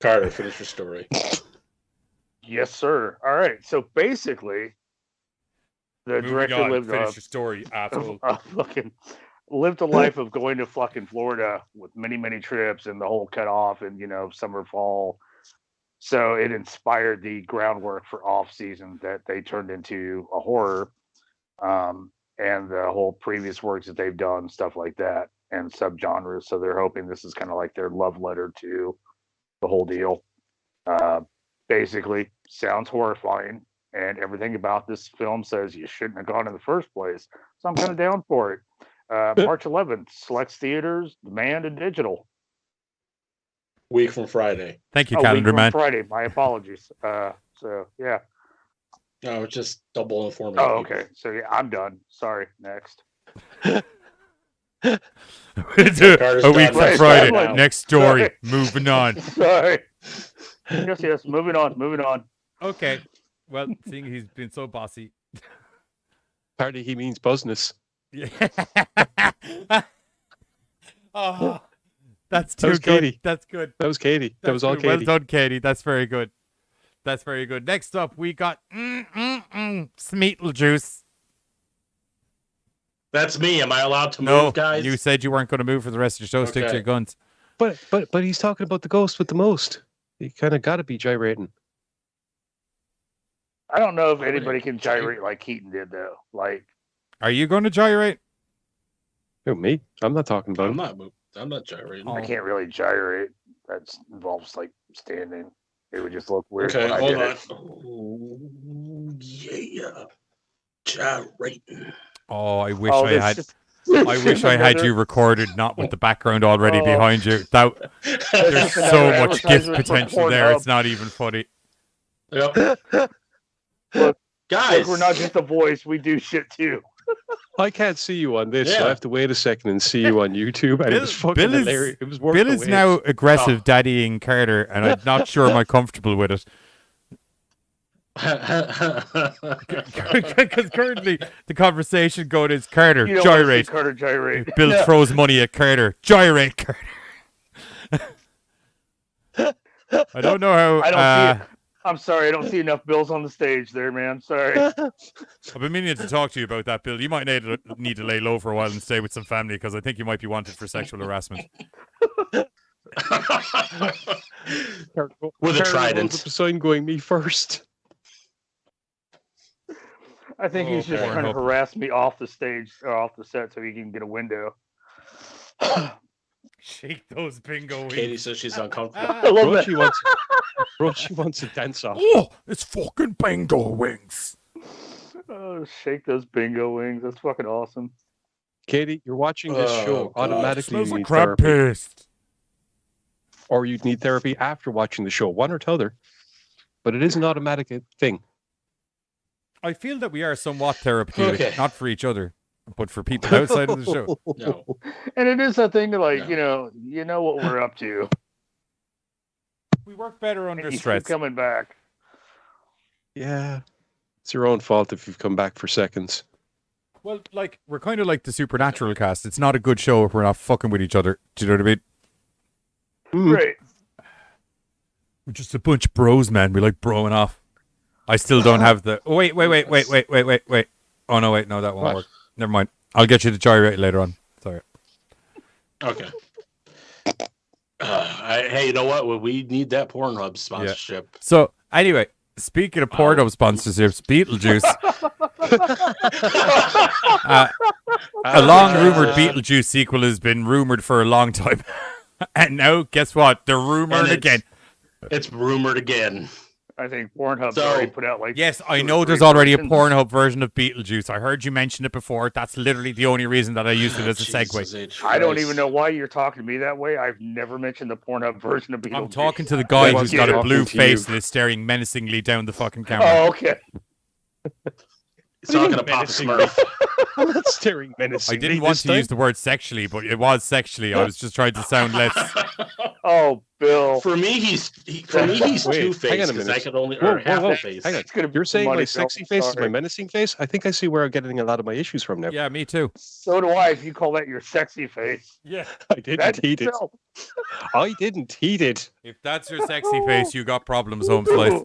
Carter, finish your story. Yes, sir. All right. So basically, the director lived lived a life of going to fucking Florida with many, many trips and the whole cut off and, summer, fall. So it inspired the groundwork for off season that they turned into a horror, and the whole previous works that they've done, stuff like that, and subgenres. So they're hoping this is kind of like their love letter to the whole deal. Basically, sounds horrifying, and everything about this film says you shouldn't have gone in the first place. So I'm kind of down for it. March 11th, selects theaters, demand, and digital. Week from Friday. Thank you, calendar man. Friday. My apologies. So yeah. No, just double informing. Oh, okay. So yeah, I'm done. Sorry. Next. A week from Friday. Next story. Sorry. Moving on. Sorry. Yes. Moving on. Okay. Well, seeing he's been so bossy. Apparently he means buzzness. Yeah. Oh, that's too good. Katie. That's good. That was Katie. That was all good. Katie. Well done, Katie. That's very good. That's very good. Next up, we got Beetlejuice. That's me. Am I allowed to move, guys? You said you weren't going to move for the rest of your show. Stick to your guns. But he's talking about the ghost with the most. You kind of got to be gyrating. I don't know if anybody can gyrate like Keaton did, though. Like, are you going to gyrate? Who, me? I'm not talking about. I'm not gyrating. I can't really gyrate. That involves like standing. It would just look weird. Okay, when hold I on. did it. Oh, yeah, gyrating. Oh, I wish I had. I wish I had you recorded, not with the background already behind you. There's so much gift potential there. It's not even funny. Yep. Look, guys, we're not just a voice. We do shit too. I can't see you on this, so I have to wait a second and see you on YouTube. And it was fucking hilarious. It was worth Bill the is wait. now aggressive daddying Carter, and I'm not sure I'm comfortable with it. Because currently the conversation going is Carter, You don't gyrate. want to see Carter gyrate. Bill No. throws money at Carter, gyrate Carter. I don't know how. I don't see it. I'm sorry, I don't see enough Bills on the stage there, man. Sorry. I've been meaning to talk to you about that, Bill. You might need to lay low for a while and stay with some family because I think you might be wanted for sexual harassment. With a trident. The sign going me first. I think he's just trying to harass me off the stage or off the set so he can get a window. Shake those bingo wings. Katie says she's uncomfortable. I love that. She wants to dance off. Oh, it's fucking bingo wings. Oh, shake those bingo wings. That's fucking awesome. Katie, you're watching this show. Automatically, smells you like need crab therapy. paste. Or you'd need therapy after watching the show, one or t'other. But it is an automatic thing. I feel that we are somewhat therapeutic, Okay. not for each other, but for people outside of the show. No. And it is that thing to like, you know what we're up to. We work better under And you stress. keep coming back. Yeah. It's your own fault if you've come back for seconds. Well, like, we're kind of like the Supernatural cast. It's not a good show if we're not fucking with each other. Do you know what I mean? Right. We're just a bunch of bros, man. We like broing off. I still don't have the... Oh, wait. Oh, no, wait. No, that won't work. Never mind. I'll get you the gyrate later on. Sorry. Okay. Hey, you know what? Well, we need that Pornhub sponsorship. Yeah. So, anyway, speaking of Pornhub sponsorships, Beetlejuice. A long-rumored Beetlejuice sequel has been rumored for a long time. And now, guess what? They're rumored again. It's rumored again. I think Pornhub's already put out like... Yes, I know there's already a Pornhub version of Beetlejuice. I heard you mention it before. That's literally the only reason that I used it as a segue. I don't even know why you're talking to me that way. I've never mentioned the Pornhub version of Beetlejuice. I'm talking to the guy who's got a blue face and is staring menacingly down the fucking camera. Oh, okay. He's talking to Papa Smurf. I'm not staring menacingly. I didn't want to use the word sexually, but it was sexually. I was just trying to sound less... Oh, Bill. For me, he's two-faced because I could only half a face. Hang on. You're saying my sexy face is my menacing face? I think I see where I'm getting a lot of my issues from now. Yeah, me too. So do I. If you call that your sexy face. Yeah, I didn't heat it. I didn't heat it. If that's your sexy face, you got problems, home slice.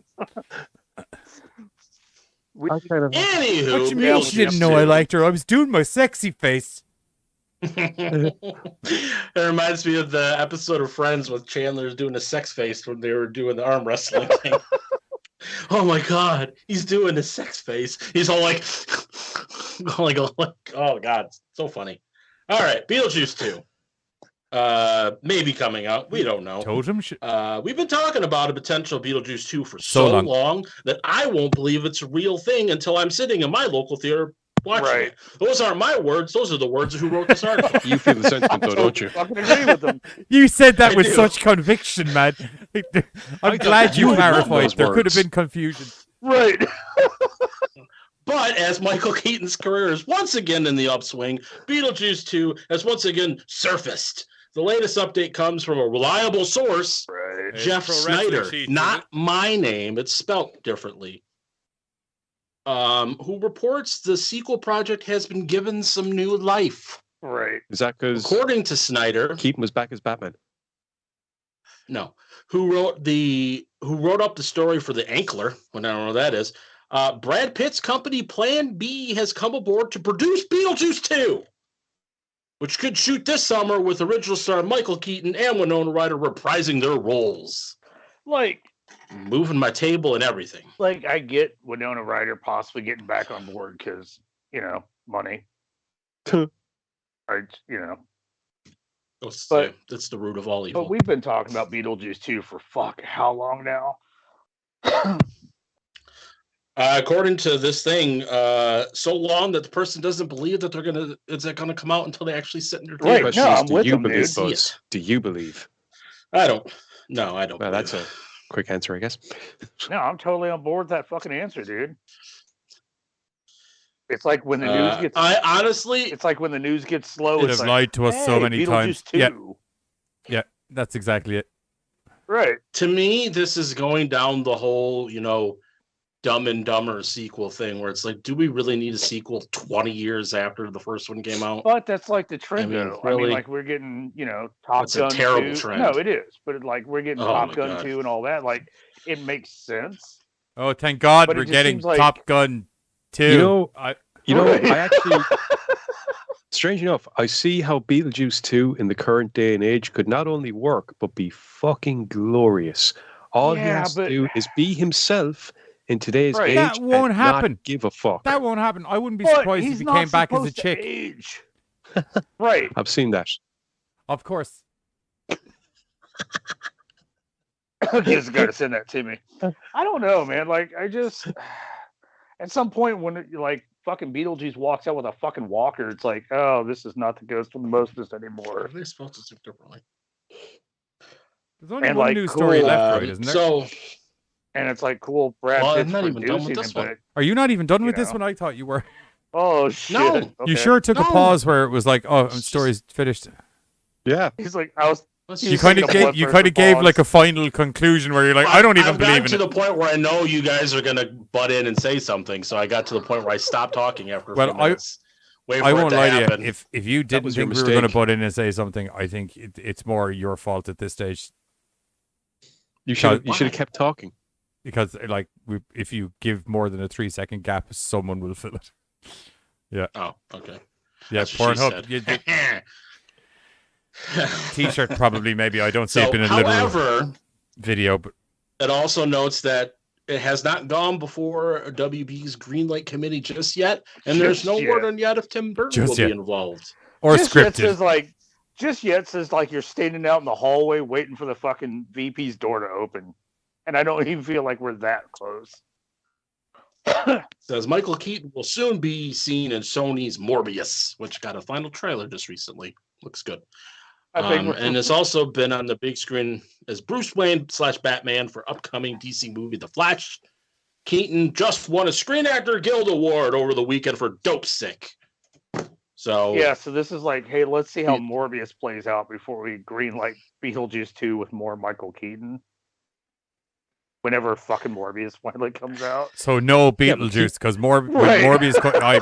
Anywho, What you mean she didn't know I liked her? I was doing my sexy face. It reminds me of the episode of Friends with Chandler's doing a sex face when they were doing the arm wrestling thing. Oh my god, he's doing a sex face. He's all like, oh god, so funny. All right, Beetlejuice 2. Maybe coming out. We don't know. Totem we've been talking about a potential Beetlejuice 2 for so long that I won't believe it's a real thing until I'm sitting in my local theater watching it. Those aren't my words. Those are the words of who wrote this article. You feel the sentiment, though, don't you? I fucking agree with them. You said that I with do. such conviction, man. I'm glad you clarified. There could have been confusion. Right. But as Michael Keaton's career is once again in the upswing, Beetlejuice 2 has once again surfaced. The latest update comes from a reliable source, Jeff Snyder. Not my name. It's spelt differently. Who reports the sequel project has been given some new life. Right. Is that because, according to Snyder, Keaton was back as Batman? No. Who wrote up the story for The Ankler? When I don't know what that is. Brad Pitt's company Plan B has come aboard to produce Beetlejuice 2, which could shoot this summer with original star Michael Keaton and Winona Ryder reprising their roles. Like, moving my table and everything. Like, I get Winona Ryder possibly getting back on board because, money. That's the root of all evil. But we've been talking about Beetlejuice 2 for how long now? According to this thing, so long that the person doesn't believe that it's gonna come out until they actually sit in their theater. Right. No, I'm with them, dude. Do you believe? I don't. No, I don't. Well, that's a quick answer, I guess. No, I'm totally on board with that fucking answer, dude. It's like when the news gets. It's like when the news gets slow. They've lied to us so many times. 2. Yeah, that's exactly it. Right. To me, this is going down the whole, Dumb and Dumber sequel thing, where it's like, do we really need a sequel 20 years after the first one came out? But that's like the trend, though. Really? I mean, like we're getting, Top It's Gun a terrible 2. trend. No, it is. But like we're getting Oh Top my Gun God. 2 and all that. Like it makes sense. Oh, thank God But it we're just getting seems like- Top Gun 2. I actually. Strange enough, I see how Beetlejuice 2 in the current day and age could not only work, but be fucking glorious. All he has to do is be himself in today's age That won't and happen. not give a fuck. That won't happen. I wouldn't be But surprised if he's he not came back as a supposed to chick. age. Right. I've seen that. Of course. He's got to send that to me. I don't know, man. Like, I just at some point when like fucking Beetlejuice walks out with a fucking walker, it's like, oh, this is not the Ghost from the Moses anymore. Are they supposed to think differently? There's only one like, new story cool, left, right? Isn't there? So, and it's like, cool, Brad well, Pitt's I'm not even done with producing this it, one. but Are you not even done with you this know. one? I thought you were. oh shit! No. Okay. You sure took a No. pause where it was like, oh, story's finished. Yeah. He's like, I was. You kind of gave like a final conclusion where you're like, I don't even I've believe gotten in to it. the point where I know you guys are gonna butt in and say something, so I got to the point where I stopped talking after a Well, few minutes. Wait for I it won't to lie to happen. you. If you didn't was your think we were going to mistake. butt in and say something, I think it's more your fault at this stage. You should Because- have kept talking. Because like if you give more than a 3-second gap, someone will fill it. Yeah. Oh, okay. Yeah, That's what she Pornhub. said. T-shirt probably. Maybe I don't see So, it in a literal however, video, but it also notes that it has not gone before WB's Greenlight Committee just yet, and there's Just no yet. word on yet if Tim Burton Just will yet. be involved. or just yet scripted. says like, just yet says like you're standing out in the hallway waiting for the fucking VP's door to open, and I don't even feel like we're that close. Says Michael Keaton will soon be seen in Sony's Morbius, which got a final trailer just recently. Looks good. I think And it's also been on the big screen as Bruce Wayne / Batman for upcoming DC movie The Flash. Keaton just won a Screen Actor Guild Award over the weekend for Dope Sick. So yeah, so this is like, hey, let's see how Morbius plays out before we greenlight Beetlejuice 2 with more Michael Keaton. Whenever fucking Morbius finally comes out. So no Beetlejuice because Right. Morbius.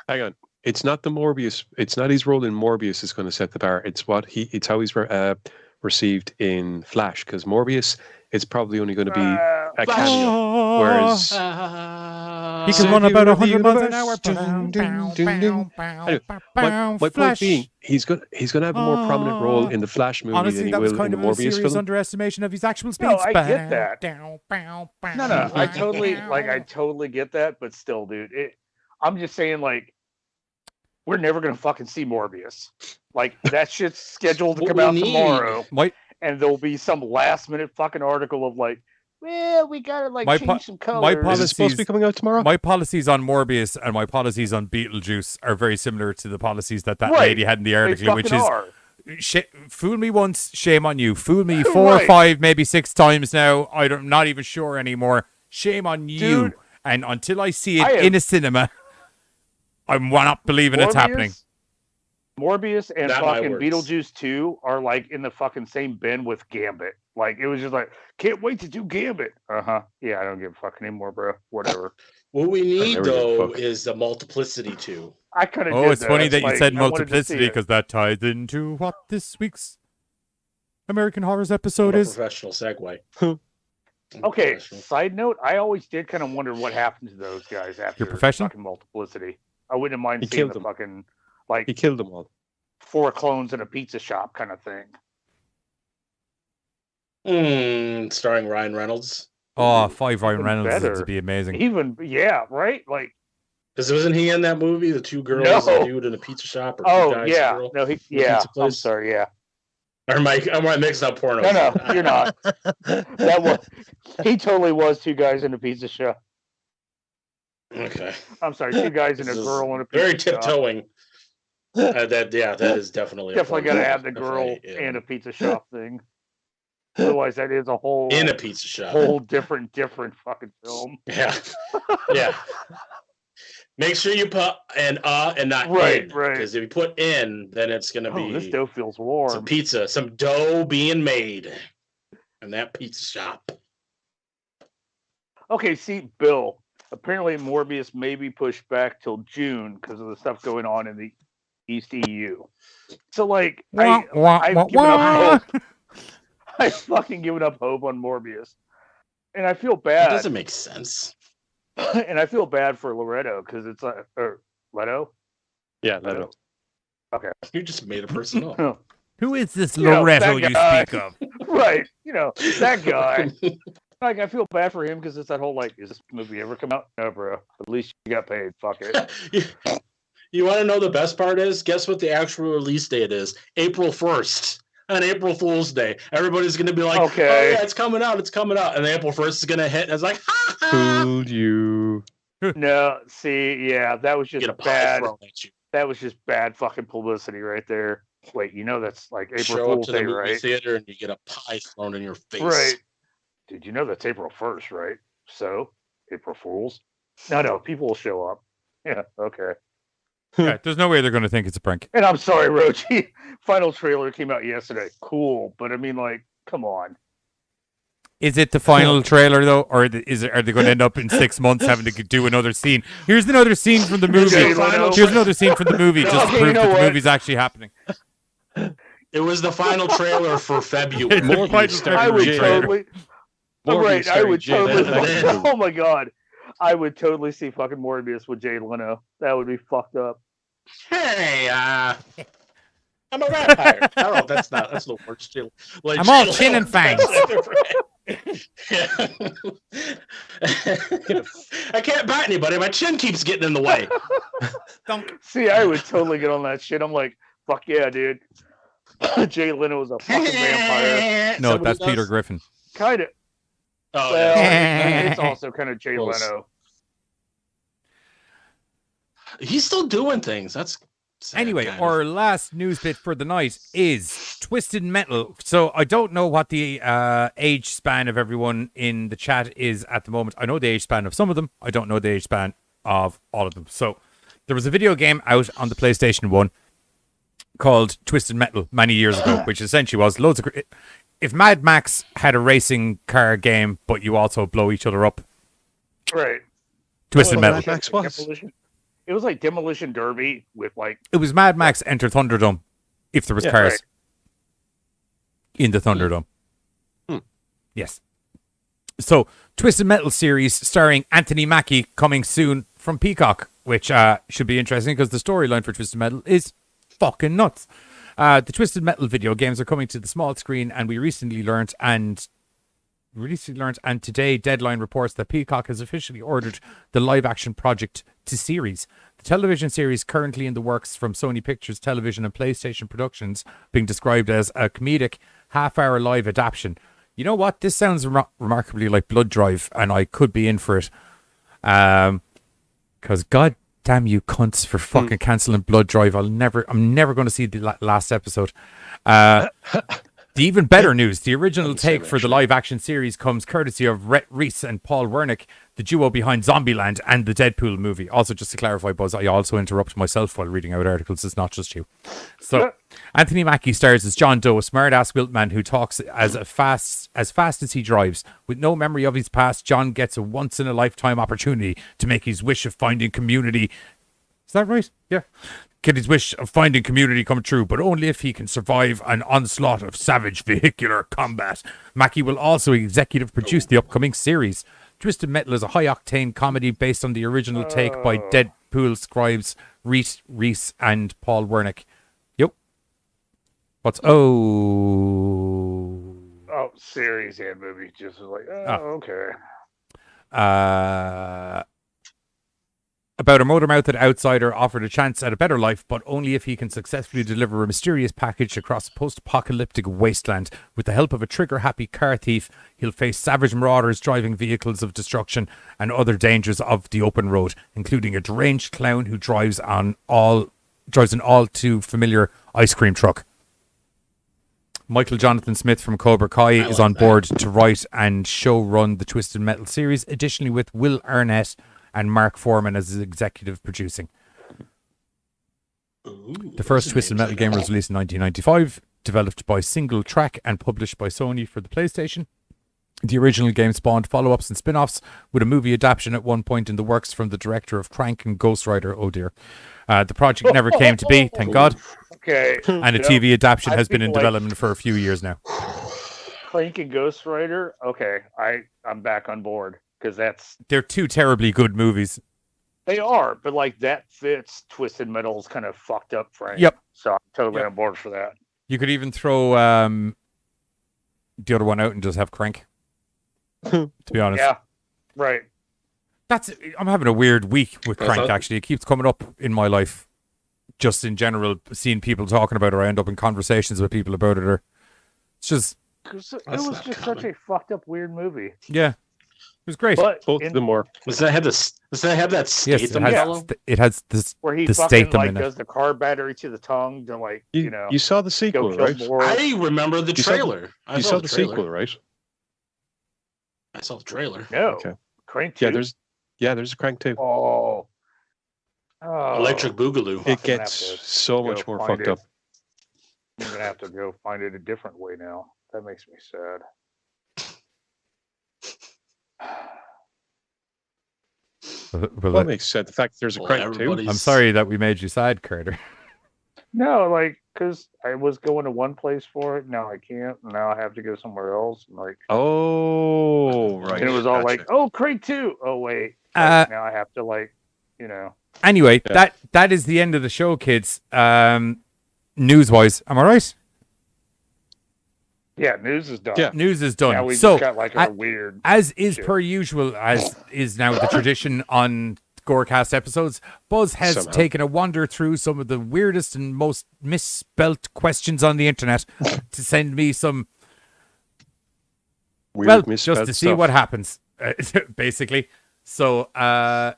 Hang on. It's not the Morbius. It's not his role in Morbius is going to set the bar. It's it's how he's received in Flash. Because Morbius, it's probably only going to be a cameo. Whereas he can run about 100 miles an hour. Anyway, my point being, he's going to have a more prominent role in the Flash movie Honestly, than he that was will kind in of the a Morbius serious film. underestimation of his actual speed. No, I get that. No, No, I totally get that, but still, dude, I'm just saying, like, we're never gonna fucking see Morbius. Like, that shit's scheduled to What come we out need- tomorrow, Might and there'll be some last minute fucking article of like, well, we gotta like My change some colors. my Is it supposed to be coming out tomorrow? My policies on Morbius and my policies on Beetlejuice are very similar to the policies that Right. lady had in the They article, which fucking is are. fool me once, shame on you. Fool me 4 or Right. 5, maybe 6 times now. I'm not even sure anymore. Shame on you. Dude, And until I see it I am- in a cinema, I'm not believing it's happening. Morbius and Not my fucking words. Beetlejuice 2 are like in the fucking same bin with Gambit. Like, it was just like, can't wait to do Gambit. Yeah, I don't give a fuck anymore, bro. Whatever. What we need never give a though fuck. is the multiplicity too. I kind of. Oh, it's funny that you said I wanted to see multiplicity it. because that ties into what this week's American Horrors episode What a is. professional segue. Okay, Professional. side note, I always did kind of wonder what happened to those guys after profession? fucking multiplicity. I wouldn't mind He seeing killed the them. fucking, like, He killed them all. 4 clones in a pizza shop kind of thing. Starring Ryan Reynolds. Oh, 5 Ryan Even Reynolds better. would be amazing. Even, yeah, right? Like, Because wasn't he in that movie? The 2 girls, No. a dude in a pizza shop, or 2 oh, guys, yeah. a girl? No, in a yeah, pizza I'm place? sorry, yeah. Or am I mixing up pornos? No, you're not. That was, he totally was 2 guys in a pizza shop. Okay. I'm sorry, 2 guys and a This is girl in a pizza Very shop. tiptoeing. That is definitely Definitely got to have the girl Definitely, yeah. and a pizza shop thing. Otherwise, that is a whole in a pizza shop. whole different fucking film. Yeah, yeah. Make sure you put an and not Right, in, right. because if you put in, then it's gonna Oh, be this dough feels some warm. pizza, some dough being made in that pizza shop. Okay, see, Bill. Apparently, Morbius may be pushed back till June because of the stuff going on in the East EU. So, like, I've given up hope. I've fucking given up hope on Morbius, and I feel That bad. doesn't make sense. And I feel bad for Loretto because it's like, or Leto. Yeah, Leno. Okay. You just made a person up. Who is this You know, Loretto that you guy. speak of? Right. That guy. Like, I feel bad for him because it's that whole, like, is this movie ever come out? No, bro. At least you got paid. Fuck it. You want to know the best part is? Guess what the actual release date is? April 1st. On April Fool's Day. Everybody's going to be like, Okay. oh, yeah, it's coming out. And then April 1st is going to hit. And it's like, ha ha. Fooled you. No, see, yeah, that was just Get a pie bad. thrown at you. That was just bad fucking publicity right there. Wait, that's like April Show up Fool's to the Day, movie right? theater and you get a pie thrown in your face. Right. Did you know that's April 1st, right? So, April Fools? No, people will show up. Yeah, okay. Yeah, there's no way they're going to think it's a prank. And I'm sorry, Rochi. Final trailer came out yesterday. Cool, but I mean, like, come on. Is it the final trailer though, or are they going to end up in 6 months having to do another scene? Here's another scene from the movie. Here's another scene from the movie, just to prove that the movie's actually happening. It was the final trailer for February. I would totally. Right, I would totally. Oh my god, I would totally see fucking Morbius with Jay Leno. That would be fucked up. Hey, I'm a vampire. No, that's the worst. Like, I'm all chin and fangs. I can't bite anybody. My chin keeps getting in the way. See, I would totally get on that shit. I'm like, fuck yeah, dude. Jay Leno is a fucking vampire. No, that's Peter Griffin. Kind of. Oh, well, yeah. it's also kind of Jay Leno. He's still doing things. That's sad, anyway. Our last news bit for the night is Twisted Metal. So I don't know what the age span of everyone in the chat is at the moment. I know the age span of some of them. I don't know the age span of all of them. So there was a video game out on the PlayStation 1 called Twisted Metal many years ago, which essentially was loads of... If Mad Max had a racing car game, but you also blow each other up. Right. Twisted Metal. Mad Max was. It was like Demolition Derby with like... It was Mad Max Enter Thunderdome, if there was cars right. in the Thunderdome. Yes. So, Twisted Metal series starring Anthony Mackie coming soon from Peacock, which should be interesting because the storyline for Twisted Metal is fucking nuts. The Twisted Metal video games are coming to the small screen, and we recently learned, and today Deadline reports that Peacock has officially ordered the live-action project to series. The television series currently in the works from Sony Pictures Television and PlayStation Productions, being described as a comedic half-hour live adaptation. You know what? This sounds remarkably like Blood Drive, and I could be in for it. Because God damn you cunts for fucking cancelling Blood Drive. I'm never going to see the last episode. The even better news, the original take for the live-action series comes courtesy of Rhett Reese and Paul Wernick, the duo behind Zombieland and the Deadpool movie. Also, just to clarify, Buzz, I also interrupt myself while reading out articles. It's not just you. So, Anthony Mackie stars as John Doe, a smart-ass wiltman who talks as fast as he drives. With no memory of his past, John gets a once-in-a-lifetime opportunity to make his wish of finding community. Is that right? Yeah. Get his wish of finding community come true, but only if he can survive an onslaught of savage vehicular combat. Mackie will also executive produce the upcoming series. Twisted Metal is a high-octane comedy based on the original take by Deadpool scribes Reese and Paul Wernick. Yep. What's... Oh, series and movie. Just like, okay. About a motor-mouthed outsider offered a chance at a better life, but only if he can successfully deliver a mysterious package across a post-apocalyptic wasteland. With the help of a trigger-happy car thief, he'll face savage marauders driving vehicles of destruction and other dangers of the open road, including a deranged clown who drives an all too familiar ice cream truck. Michael Jonathan Smith from Cobra Kai is on board to write and show-run the Twisted Metal series, additionally with Will Arnett and Mark Foreman as executive producing. The first Twisted Metal game was released in 1995, developed by Single Track and published by Sony for the PlayStation. The original game spawned follow-ups and spin-offs, with a movie adaptation at one point in the works from the director of Crank and Ghost Rider. Oh dear. The project never came to be, thank God. Okay. And a TV adaptation has been in development for a few years now. Crank and Ghost Rider? Okay, I'm back on board. Because they're two terribly good movies. They are, but like that fits Twisted Metal's kind of fucked up frame. Yep. So I'm totally on board for that. You could even throw the other one out and just have Crank. To be honest. Yeah. Right. I'm having a weird week with That's Crank, not- actually. It keeps coming up in my life. Just in general, seeing people talking about it, or I end up in conversations with people about it, or it's just... Because it That's was not just common. such a fucked up, weird movie. Yeah. It was great. But Both of them were. Does that have that Yes, Statham it fellow? has, it has this, where he the fucking Statham like in it. does the car battery to the tongue to like, You saw the sequel, go kill right? more. I remember the You saw the- trailer. I You saw the trailer. sequel, right? I saw the trailer. No. Okay. Crank 2? Yeah, there's a Crank 2. Oh. Electric Boogaloo. It I'm gonna gets have to so go much more find fucked it. up. I'm gonna have to go find it a different way now. That makes me sad. Well, That makes sense. The fact that there's a Well, Crank 2. everybody's- I'm sorry that we made you sad, Carter. No, like, because I was going to one place for it. Now I can't. Now I have to go somewhere else. And like, Oh, right. and it was all Gotcha. like, oh, Crank 2. Oh, wait. Uh, Like, now I have to, like, Anyway, Yeah. that is the end of the show, kids. News-wise, am I right? Yeah, news is done. Yeah. News is done. Now we So, just got like our weird. as is shit. per usual, as is now the tradition on GoreCast episodes, Buzz has Somehow. taken a wander through some of the weirdest and most misspelt questions on the internet to send me some, Weird just misspelled to see stuff. what happens, basically. So,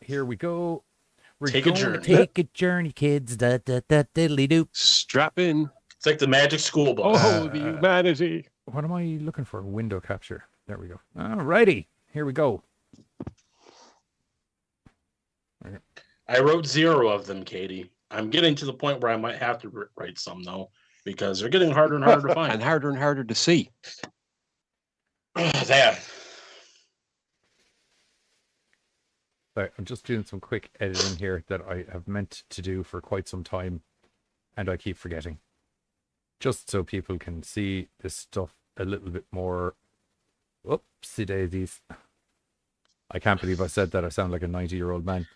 here we go. We're Take a going to journey. take a journey, kids. Da, da, da, diddly doo. Strap in. It's like the Magic School Bus. Oh, the humanity. What am I looking for? Window capture. There we go. Alrighty. Here we go. I wrote 0 of them, Katie. I'm getting to the point where I might have to write some though, because they're getting harder and harder to find. And harder to see. That. Sorry, I'm just doing some quick editing here that I have meant to do for quite some time, and I keep forgetting. Just so people can see this stuff a little bit more. Whoopsie daisies. I can't believe I said that. I sound like a 90-year-old man.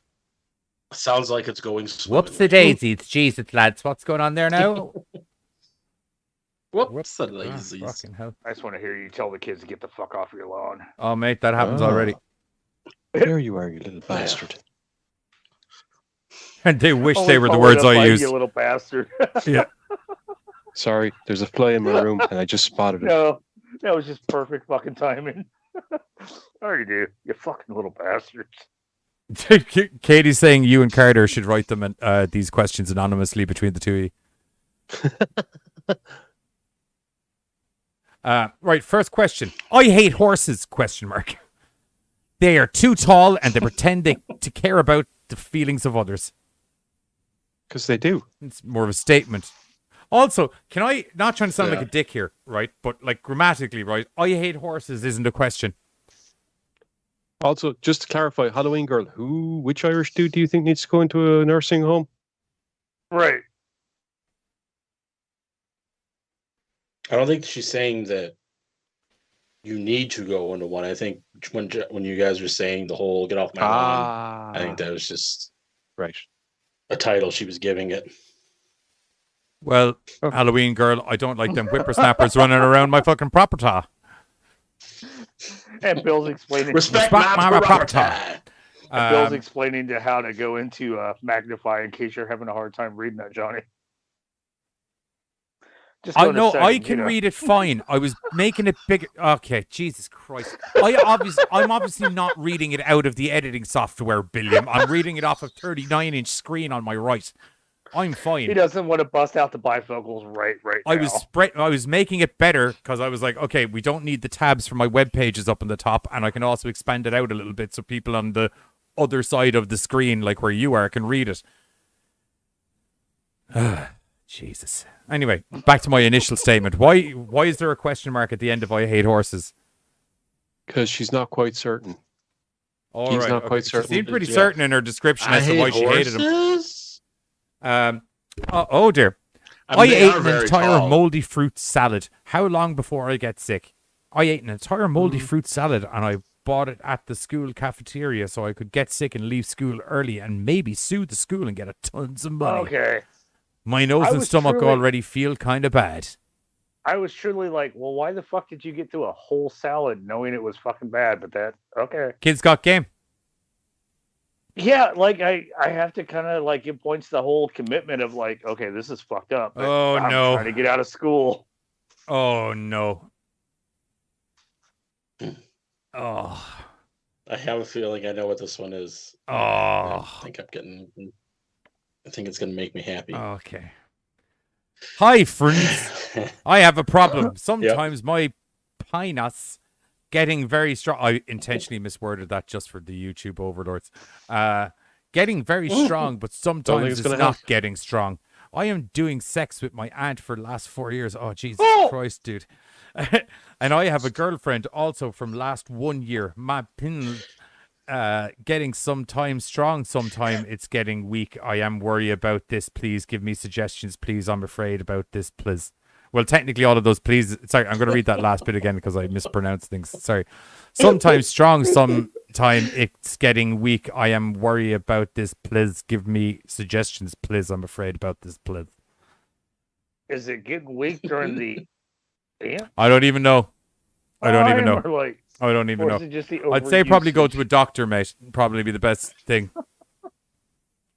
Sounds like it's going swimmingly. Whoopsie daisies. Jesus, lads. What's going on there now? Whoops, the Ah, lazies. fucking hell. I just want to hear you tell the kids to get the fuck off your lawn. Oh, mate, that happens Ah. already. There you are, you little bastard. And they wish Only they were the followed words up I by, used. You little bastard. Yeah. Sorry, there's a fly in my room and I just spotted it. No, that was just perfect fucking timing. I already do. You fucking little bastards. Katie's saying you and Carter should write them these questions anonymously between the two of you. Right, first question. I hate horses, question mark. They are too tall and they pretend to care about the feelings of others. Because they do. It's more of a statement. Also, can I, not trying to sound Yeah. like a dick here, right? But like grammatically, right? I hate horses isn't a question. Also, just to clarify, Halloween girl, which Irish dude do you think needs to go into a nursing home? Right. I don't think she's saying that you need to go into one. I think when you guys were saying the whole "get off my lawn," I think that was just right a title she was giving it. Well, Halloween girl, I don't like them whippersnappers running around my fucking property. And Bill's explaining. Respect my my property. property. And Bill's explaining to how to go into Magnify in case you're having a hard time reading that, Johnny. Just I go in a know second, I can read it fine. I was making it bigger. Okay, Jesus Christ. I'm obviously not reading it out of the editing software, Billiam. I'm reading it off a 39-inch screen on my right. I'm fine. He doesn't want to bust out the bifocals right now. I was making it better because I was like, okay, we don't need the tabs for my web pages up on the top, and I can also expand it out a little bit so people on the other side of the screen, like where you are, can read it. Jesus. Anyway, back to my initial statement. Why is there a question mark at the end of I hate horses? Because she's not quite certain. All He's right, not okay. quite certain. She seemed pretty Yeah. certain in her description I as to hate why she hated him. horses. Oh dear. I I mean, they ate are an very entire tall. moldy fruit salad. How long before I get sick? I ate an entire moldy fruit salad and I bought it at the school cafeteria so I could get sick and leave school early and maybe sue the school and get a tons of money. Okay. My nose and stomach truly, already feel kind of bad. I was truly like, well, why the fuck did you get through a whole salad knowing it was fucking bad? But that, okay. Kids got game. Yeah, like I have to kind of like, it points to the whole commitment of like, okay, this is fucked up. Oh, I'm no. trying to get out of school. Oh, no. Oh. I have a feeling I know what this one is. Oh. I think it's going to make me happy. Okay. Hi, friends. I have a problem. Sometimes my penis getting very strong. I intentionally misworded that just for the YouTube overlords. Getting very strong, but sometimes it's not getting strong. I am doing sex with my aunt for the last 4 years. Oh, Jesus Christ, dude. And I have a girlfriend also from last 1 year. My pin getting sometimes strong, sometime it's getting weak. I am worried about this. Please give me suggestions, please. I'm afraid about this, please. Well, technically all of those, please. Sorry, I'm going to read that last bit again because I mispronounced things. Sorry. Sometimes strong, sometime it's getting weak. I am worried about this, please. Give me suggestions, please. I'm afraid about this, please. Is it getting weak during the dance? I don't even know. I don't even know. Like, I don't even know. I'd say overusage? probably go to a doctor, mate. Probably be the best thing.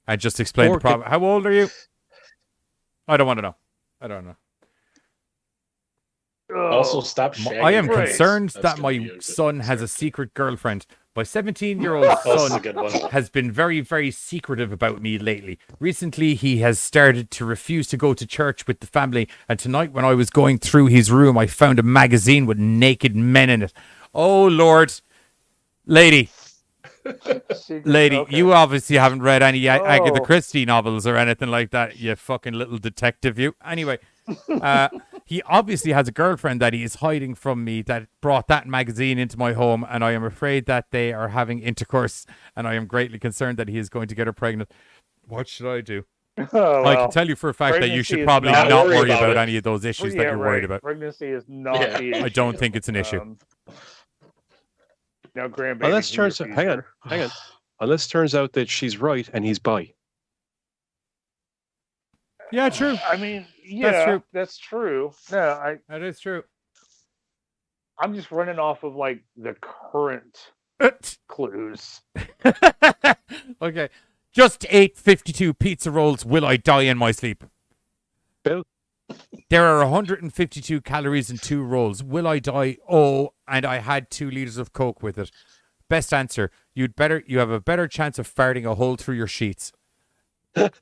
And just explain the problem. How old are you? I don't want to know. I don't know. Also, stop shagging. I am your face. concerned That's that gonna my be a good son has a secret girlfriend. My 17-year-old son has been very, very secretive about me lately. Recently, he has started to refuse to go to church with the family. And tonight, when I was going through his room, I found a magazine with naked men in it. Oh, Lord. Lady. Lady, okay. you obviously haven't read any Agatha Christie novels or anything like that, you fucking little detective, you. Anyway, he obviously has a girlfriend that he is hiding from me that brought that magazine into my home, and I am afraid that they are having intercourse, and I am greatly concerned that he is going to get her pregnant. What should I do? I can tell you for a fact that you should probably not worry about any of those issues that you're worried about. Pregnancy is not the issue. I don't think it's an issue. Now, grandbaby. Unless turns hang on. Unless turns out that she's right and he's bi. Yeah, true. I mean, yeah, that's true. No, that is true. I'm just running off of like the current clues. Okay. Just ate 52 pizza rolls. Will I die in my sleep? Bill? There are 152 calories in 2 rolls. Will I die? Oh, and I had 2 liters of Coke with it. Best answer. You have a better chance of farting a hole through your sheets.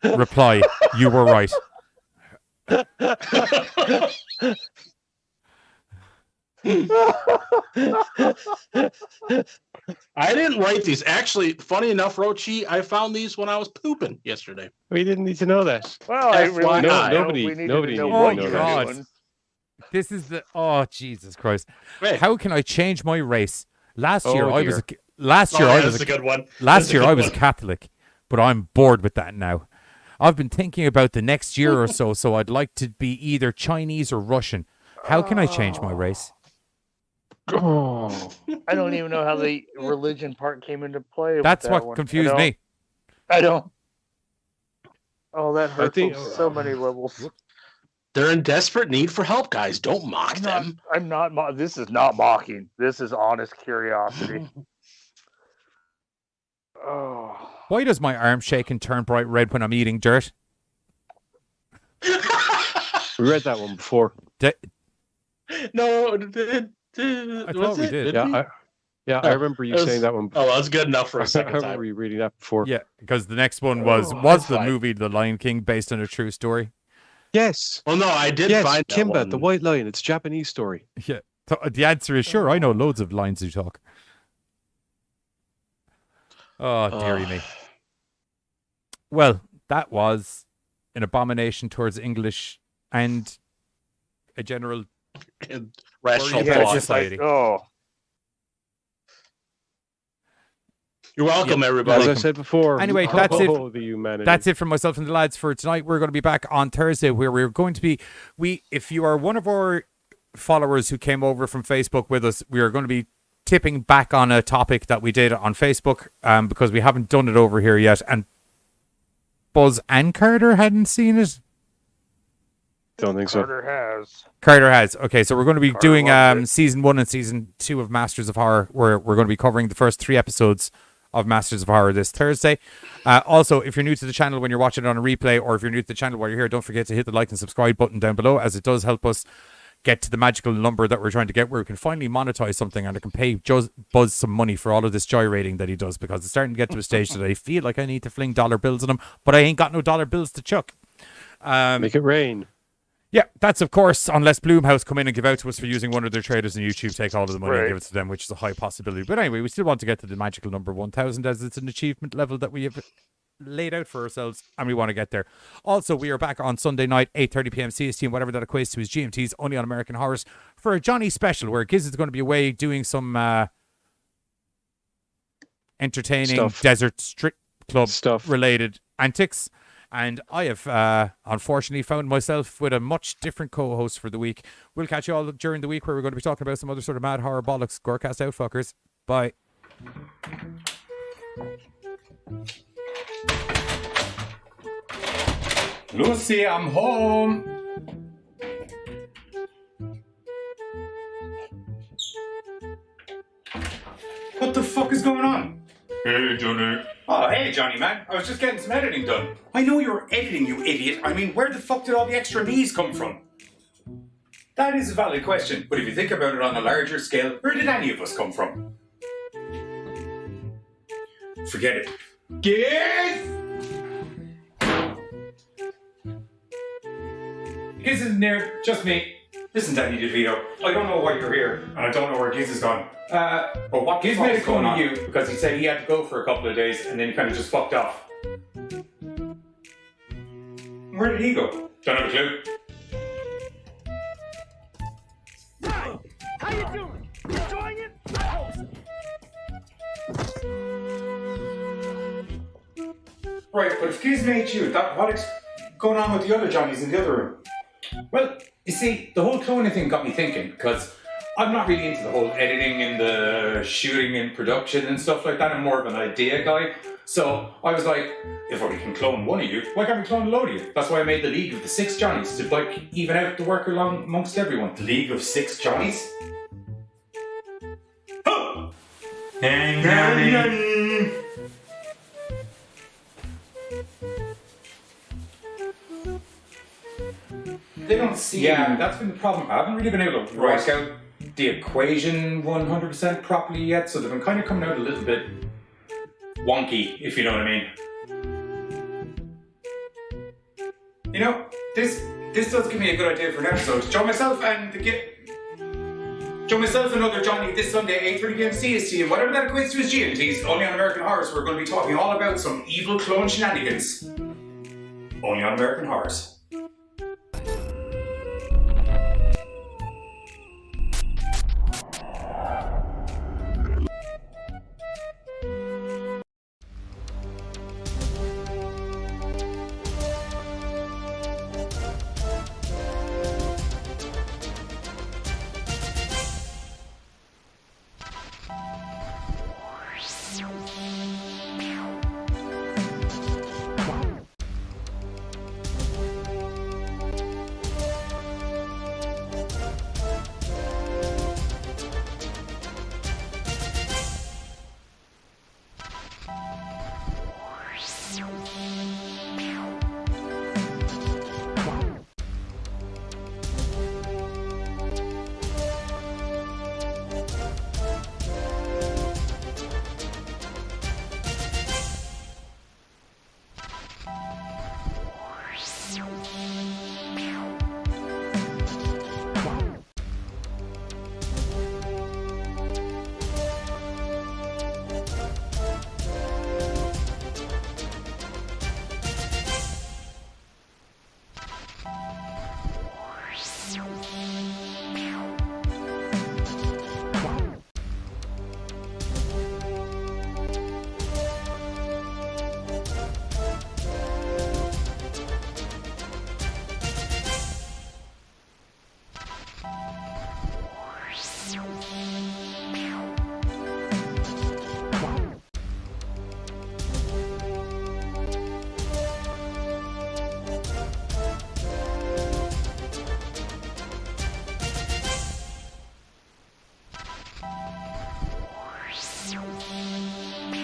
Reply. You were right. I didn't write these. Actually, funny enough, Rochi, I found these when I was pooping yesterday. We didn't need to know that. Well, I really nobody needed needed to to know know what that. This is the Jesus Christ. Wait. How can I change my race? Last year I was dear. a a good one. Last year I was a Catholic, but I'm bored with that now. I've been thinking about the next year or so I'd like to be either Chinese or Russian. How can I change my race? Oh. I don't even know how the religion part came into play. That's with what that one. confused me. I don't. Oh, that hurts think- on so many levels. They're in desperate need for help, guys. Don't mock them. I'm not. This is not mocking. This is honest curiosity. Oh. Why does my arm shake and turn bright red when I'm eating dirt? We read that one before. No, I thought we did. Yeah, I remember you saying that one before. Oh, that's good enough for a I second remember time. you reading that before. Yeah, because the next one was that's the fine. movie The Lion King based on a true story? Yes. Well, no, I did find that Kimba, one. the White Lion. It's a Japanese story. Yeah. So the answer is sure. I know loads of lines who talk. Oh, dearie me. Well, that was an abomination towards English and a general rational Yeah, thought. just like, You're welcome, Yeah, everybody. As I said before. Anyway, that's it. The humanity. That's it from myself and the lads for tonight. We're going to be back on Thursday where we're going to be... If you are one of our followers who came over from Facebook with us, we are going to be tipping back on a topic that we did on Facebook because we haven't done it over here yet, and Buzz and Carter hadn't seen it. Don't think so. Carter has. Okay, so we're going to be doing season 1 and season 2 of Masters of Horror, where we're going to be covering the first 3 episodes of Masters of Horror this Thursday. Also, if you're new to the channel when you're watching it on a replay, or if you're new to the channel while you're here, don't forget to hit the like and subscribe button down below, as it does help us get to the magical number that we're trying to get, where we can finally monetize something and I can pay Buzz some money for all of this gyrating that he does, because it's starting to get to a stage that I feel like I need to fling dollar bills at him, but I ain't got no dollar bills to chuck. Make it rain. Yeah, that's of course, unless Bloomhouse come in and give out to us for using one of their traders on YouTube, take all of the money and give it to them, which is a high possibility. But anyway, we still want to get to the magical number 1,000, as it's an achievement level that we have laid out for ourselves, and we want to get there. Also, we are back on Sunday night, 8:30 p.m. CST, and whatever that equates to is GMT's, only on American Horrors, for a Johnny special, where Giz is going to be away doing some entertaining desert strip club related antics. And I have, unfortunately, found myself with a much different co-host for the week. We'll catch you all during the week, where we're going to be talking about some other sort of mad horror bollocks. GoreCast out, fuckers. Bye. Lucy, I'm home. What the fuck is going on? Hey, Johnny. Oh, hey, Johnny, man. I was just getting some editing done. I know you were editing, you idiot. I mean, where the fuck did all the extra me's come from? That is a valid question, but if you think about it on a larger scale, where did any of us come from? Forget it. Giz! Giz isn't there, just me. Listen, Danny DeVito, I don't know why you're here, and I don't know where Giz is gone. But what Giz made a call to you because he said he had to go for a couple of days, and then he kind of just fucked off. Where did he go? Don't have a clue. How you doing? Enjoying it? Right, but if Giz made you, what's going on with the other Johnnies in the other room? Well, you see, the whole cloning thing got me thinking, because I'm not really into the whole editing and the shooting and production and stuff like that. I'm more of an idea guy. So I was like, if we can clone one of you, why can't we clone a load of you? That's why I made the League of the 6 Johnnies, to like even out the work along amongst everyone. The League of 6 Johnnies? Oh! Johnny. They don't see. Yeah, that's been the problem. I haven't really been able to work out the equation 100% properly yet, so they've been kind of coming out a little bit wonky, if you know what I mean. You know, this does give me a good idea for an episode. Join myself and other Johnny this Sunday, 8:30 p.m. CST, and whatever that equates to is GMT's, only on American Horrors. We're going to be talking all about some evil clone shenanigans. Only on American Horrors.